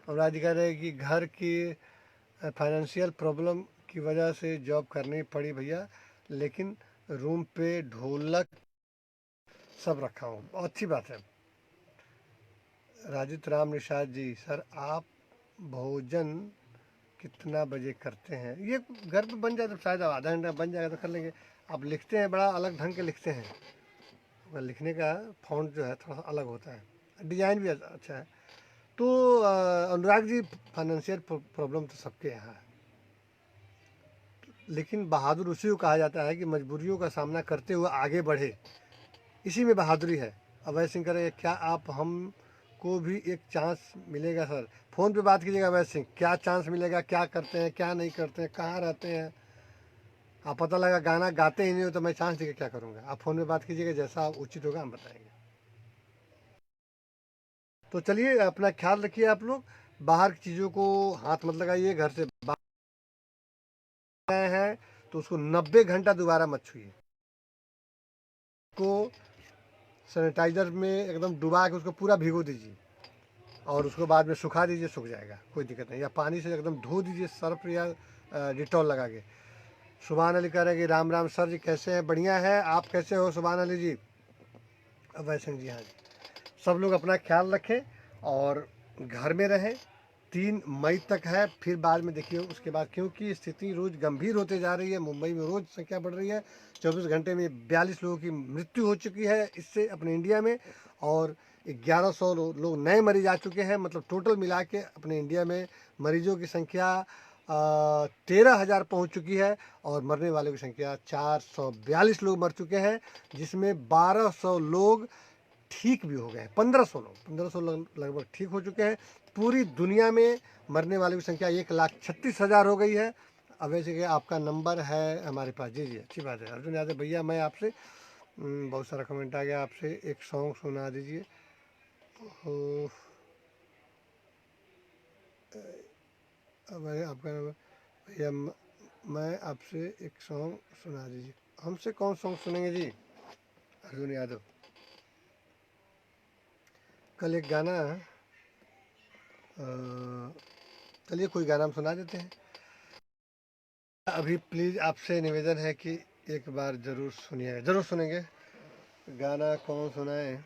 और आज कह रहे हैं कि घर की फाइनेंशियल प्रॉब्लम की वजह से जॉब करनी पड़ी भैया, लेकिन रूम पे ढोलक सब रखा हूँ, अच्छी बात है। राजित राम निषाद जी, सर आप भोजन कितना बजे करते हैं? ये घर पे बन जाए तो शायद आधा घंटा बन जाएगा तो कर लेंगे। आप लिखते हैं, बड़ा अलग ढंग के लिखते हैं, लिखने का फॉन्ट जो है थोड़ा सा अलग होता है, डिज़ाइन भी अच्छा है। तो अनुराग जी, फाइनेंशियल प्रॉब्लम तो सबके यहाँ है, लेकिन बहादुर उसी को कहा जाता है कि मजबूरियों का सामना करते हुए आगे बढ़े, इसी में बहादुरी है। अवैध सिंह करें, क्या आप हम को भी एक चांस मिलेगा? सर फ़ोन पे बात कीजिएगा। अवैध सिंह, क्या चांस मिलेगा? क्या करते हैं, क्या नहीं करते हैं, कहाँ रहते हैं? आप पता लगा गाना गाते ही नहीं हो तो मैं चांस देकर क्या करूँगा? आप फ़ोन पे बात कीजिएगा, जैसा उचित होगा हम बताएंगे। तो चलिए, अपना ख्याल रखिए आप लोग, बाहर की चीज़ों को हाथ मत लगाइए। घर से बाहर आए हैं तो उसको 90 घंटा दोबारा मत छूइए, को सैनिटाइज़र में एकदम डुबा के उसको पूरा भिगो दीजिए और उसको बाद में सुखा दीजिए, सूख जाएगा, कोई दिक्कत नहीं। या पानी से एकदम धो दीजिए, सर्फ या डिटॉल लगा के। सुभान अली कह रहे हैं कि राम राम सर जी, कैसे हैं? बढ़िया है, आप कैसे हो सुभान अली जी? अभय सिंह जी, हाँ जी, सब लोग अपना ख्याल रखें और घर में रहें। 3 मई तक है, फिर बाद में देखिए उसके बाद, क्योंकि स्थिति रोज़ गंभीर होते जा रही है। मुंबई में रोज़ संख्या बढ़ रही है। 24 घंटे में 42 लोगों की मृत्यु हो चुकी है इससे अपने इंडिया में, और 1100 लोग नए मरीज आ चुके हैं। मतलब टोटल मिला के अपने इंडिया में मरीजों की संख्या 13,000 पहुँच चुकी है, और मरने वालों की संख्या 442 लोग मर चुके हैं, जिसमें 1200 लोग ठीक भी हो गए हैं। 1500 लोग लगभग ठीक हो चुके हैं। पूरी दुनिया में मरने वालों की संख्या 1,36,000 हो गई है। अब वैसे कि आपका नंबर है हमारे पास। जी जी, अच्छी बात है अर्जुन यादव भैया। मैं आपसे बहुत सारा कमेंट आ गया, आपसे एक सॉन्ग सुना दीजिए। अब आपका नंबर भैया, मैं आपसे एक सॉन्ग सुना दीजिए। हमसे कौन सॉन्ग सुनेंगे जी अर्जुन यादव? कल एक गाना, चलिए कोई गाना हम सुना देते हैं। अभी प्लीज़ आपसे निवेदन है कि एक बार ज़रूर सुनिए, ज़रूर सुनेंगे। गाना कौन सुनाए?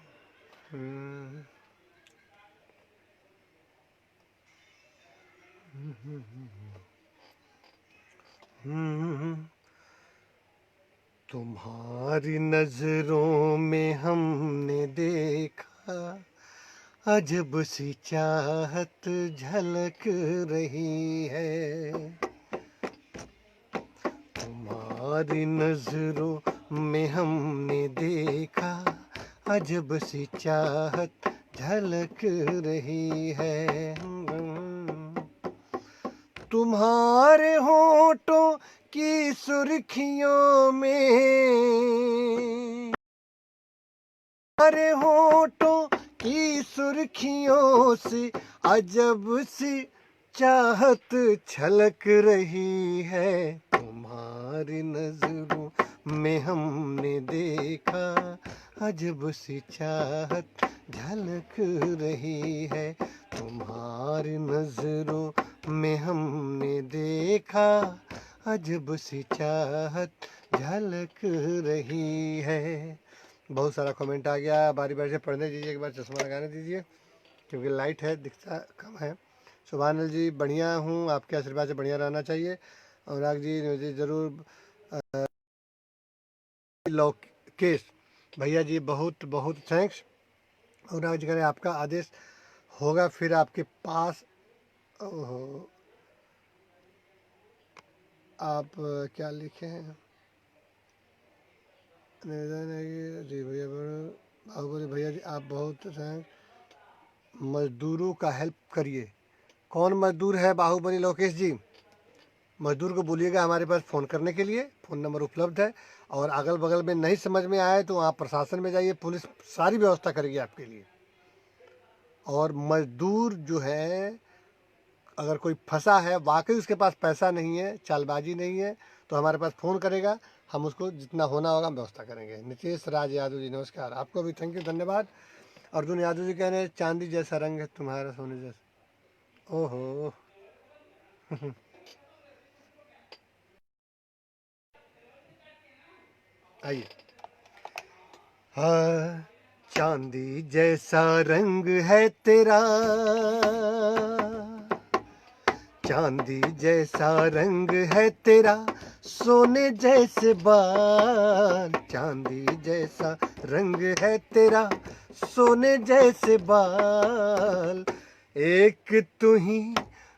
तुम्हारी नजरों में हमने देखा अजब सी चाहत झलक रही है। तुम्हारी नजरों में हमने देखा अजब सी चाहत झलक रही है। तुम्हारे होठों की सुर्खियों में, तुम्हारे होठों की सुर्खियों से अजब सी चाहत छलक रही है। तुम्हारी नजरों में हमने देखा अजब सी चाहत झलक रही है। तुम्हारी नजरों में हमने देखा अजब सी चाहत झलक रही है। बहुत सारा कमेंट आ गया, बारी बारी से पढ़ने दीजिए। एक बार चश्मा लगाने दीजिए क्योंकि लाइट है, दिखता कम है। सुभानल जी बढ़िया हूँ, आपके आशीर्वाद से बढ़िया रहना चाहिए। अनुराग जी मुझे ज़रूर। लोकेश भैया जी बहुत बहुत थैंक्स। अनुराग जी कह रहे आपका आदेश होगा फिर आपके पास। आप क्या लिखे हैं? निवेदन है कि जी भैया, बाहुबली भैया जी आप बहुत थैंक्स। मजदूरों का हेल्प करिए। कौन मजदूर है बाहुबली लोकेश जी? मजदूर को बोलिएगा हमारे पास फ़ोन करने के लिए, फ़ोन नंबर उपलब्ध है। और अगल बगल में नहीं समझ में आए तो आप प्रशासन में जाइए, पुलिस सारी व्यवस्था करेगी आपके लिए। और मजदूर जो है, अगर कोई फंसा है, वाकई उसके पास पैसा नहीं है, चालबाजी नहीं है, तो हमारे पास फ़ोन करेगा, हम उसको जितना होना होगा हम व्यवस्था करेंगे। नितेश राज यादव जी नमस्कार, आपको भी थैंक यू, धन्यवाद। अर्जुन यादव जी कह रहे हैं चांदी जैसा रंग है तुम्हारा, सोने जैसा। ओहो आइए। हाँ, चांदी जैसा रंग है तेरा, चांदी जैसा रंग है तेरा, सोने जैसे बाल। चांदी जैसा रंग है तेरा, सोने जैसे बाल। एक तू ही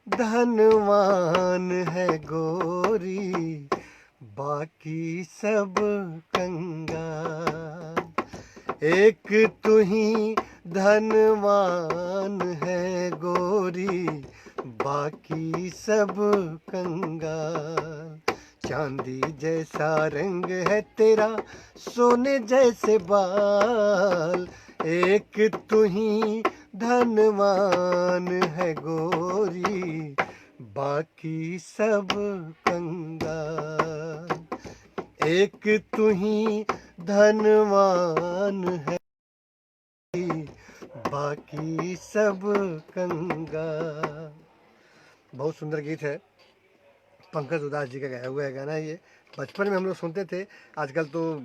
धनवान है गोरी, बाकी सब कंगाल। एक तू ही धनवान है गोरी, बाकी सब कंगाल। चांदी जैसा रंग है तेरा, सोने जैसे बाल। एक तू ही धनवान है गोरी, बाकी सब कंगाल। एक तू ही धनवान है, बाकी सब कंगाल। बहुत सुंदर गीत है, पंकज उदास जी का गाया हुआ है गाना। ये बचपन में हम लोग सुनते थे, आजकल तो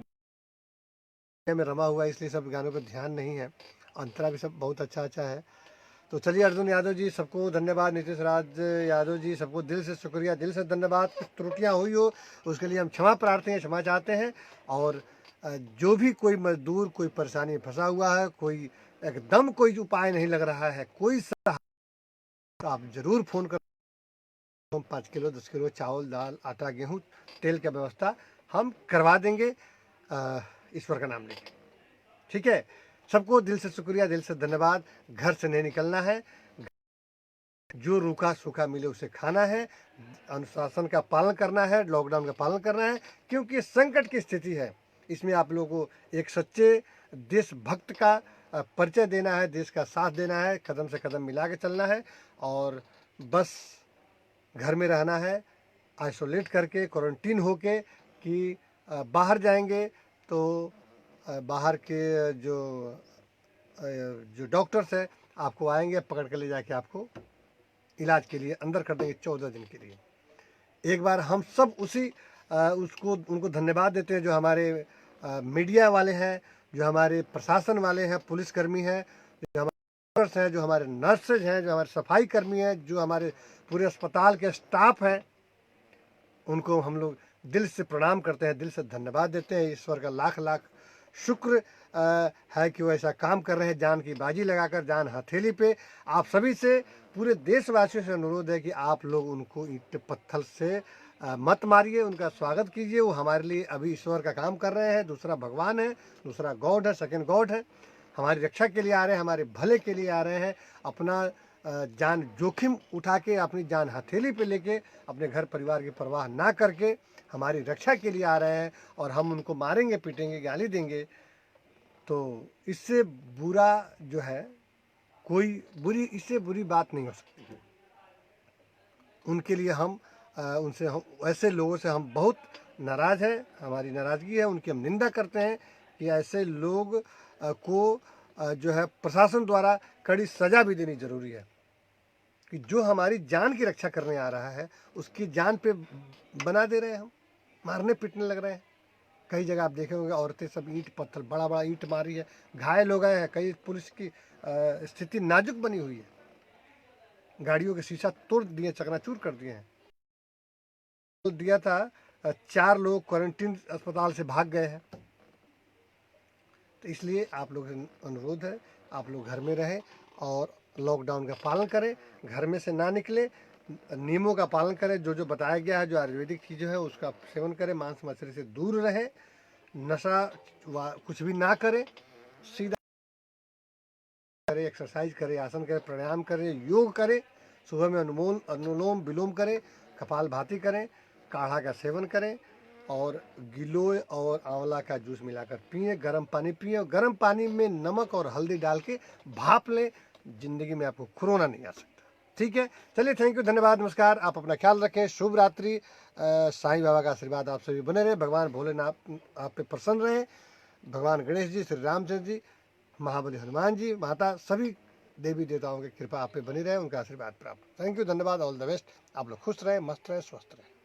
में रमा हुआ है, इसलिए सब गानों पर ध्यान नहीं है। अंतरा भी सब बहुत अच्छा अच्छा है। तो चलिए अर्जुन यादव जी सबको धन्यवाद, नीतीश राज यादव जी सबको दिल से शुक्रिया, दिल से धन्यवाद। कुछ त्रुटियाँ हुई हो उसके लिए हम क्षमा प्रार्थी हैं, क्षमा चाहते हैं। और जो भी कोई मजदूर कोई परेशानी में फंसा हुआ है, कोई एकदम कोई उपाय नहीं लग रहा है, कोई तो आप ज़रूर फ़ोन कर। 5 किलो 10 किलो चावल दाल आटा गेहूँ तेल की व्यवस्था हम करवा देंगे ईश्वर का नाम लेके। ठीक है, सबको दिल से शुक्रिया, दिल से धन्यवाद। घर से नहीं निकलना है, जो रूखा सूखा मिले उसे खाना है, अनुशासन का पालन करना है, लॉकडाउन का पालन करना है, क्योंकि संकट की स्थिति है। इसमें आप लोगों को एक सच्चे देशभक्त का परिचय देना है, देश का साथ देना है, कदम से कदम मिला के चलना है और बस घर में रहना है, आइसोलेट करके क्वारंटीन होके कि बाहर जाएंगे तो बाहर के जो डॉक्टर्स है आपको आएंगे पकड़ कर ले जाके आपको इलाज के लिए अंदर कर देंगे 14 दिन के लिए। एक बार हम सब उनको धन्यवाद देते हैं, जो हमारे मीडिया वाले हैं, जो हमारे प्रशासन वाले हैं, पुलिसकर्मी हैं, जो हमारे डॉक्टर्स हैं, जो हमारे नर्सेज हैं, जो हमारे सफाई कर्मी हैं, जो हमारे पूरे अस्पताल के स्टाफ हैं, उनको हम लोग दिल से प्रणाम करते हैं, दिल से धन्यवाद देते हैं। ईश्वर का लाख लाख शुक्र है कि वो ऐसा काम कर रहे हैं, जान की बाजी लगाकर, जान हथेली पे। आप सभी से, पूरे देशवासियों से अनुरोध है कि आप लोग उनको ईंट पत्थर से मत मारिए, उनका स्वागत कीजिए। वो हमारे लिए अभी ईश्वर का काम कर रहे हैं, दूसरा भगवान है, दूसरा गॉड है, सेकंड गॉड है। हमारी रक्षा के लिए आ रहे हैं, हमारे भले के लिए आ रहे हैं, अपना जान जोखिम उठा के, अपनी जान हथेली पे लेके, अपने घर परिवार की परवाह ना करके हमारी रक्षा के लिए आ रहे हैं। और हम उनको मारेंगे, पीटेंगे, गाली देंगे तो इससे बुरा जो है इससे बुरी बात नहीं हो सकती। उनके लिए हम ऐसे लोगों से हम बहुत नाराज़ हैं, हमारी नाराज़गी है, उनकी हम निंदा करते हैं कि ऐसे लोग को जो है प्रशासन द्वारा कड़ी सज़ा भी देनी ज़रूरी है कि जो हमारी जान की रक्षा करने आ रहा है उसकी जान पे बना दे रहे हैं, हम मारने पीटने लग रहे हैं। कई जगह आप देखे होंगे औरतें सब ईंट पत्थर बड़ा बड़ा ईंट मारी है, घायल हो गए हैं, कई पुलिस की स्थिति नाजुक बनी हुई है, गाड़ियों के शीशा तोड़ दिए, चकनाचूर कर दिए हैं। तो दिया था 4 लोग क्वारंटीन अस्पताल से भाग गए हैं। तो इसलिए आप लोग से अनुरोध है, आप लोग घर में रहें और लॉकडाउन का पालन करें, घर में से ना निकले, नियमों का पालन करें, जो जो बताया गया है, जो आयुर्वेदिक चीज़ें है उसका सेवन करें, मांस मछली से दूर रहें, नशा कुछ भी ना करें, सीधा करें, एक्सरसाइज करें, आसन करें, प्राणायाम करें, योग करें, सुबह में अनुलोम विलोम करें, कपालभाति करें, काढ़ा का सेवन करें और गिलोय और आंवला का जूस मिलाकर पिए, गर्म पानी पिए और गर्म पानी में नमक और हल्दी डाल के भाप लें। जिंदगी में आपको कोरोना नहीं आ सकता। ठीक है, चलिए, थैंक यू, धन्यवाद, नमस्कार। आप अपना ख्याल रखें, शुभ रात्रि। साईं बाबा का आशीर्वाद आप सभी बने रहे, भगवान भोलेनाथ आप पे प्रसन्न रहे, भगवान गणेश जी, श्री रामचंद्र जी, महाबली हनुमान जी, माता, सभी देवी देवताओं की कृपा आप पे बनी रहे, उनका आशीर्वाद प्राप्त। थैंक यू, धन्यवाद, ऑल द बेस्ट। आप लोग खुश रहें, मस्त रहें, स्वस्थ रहें।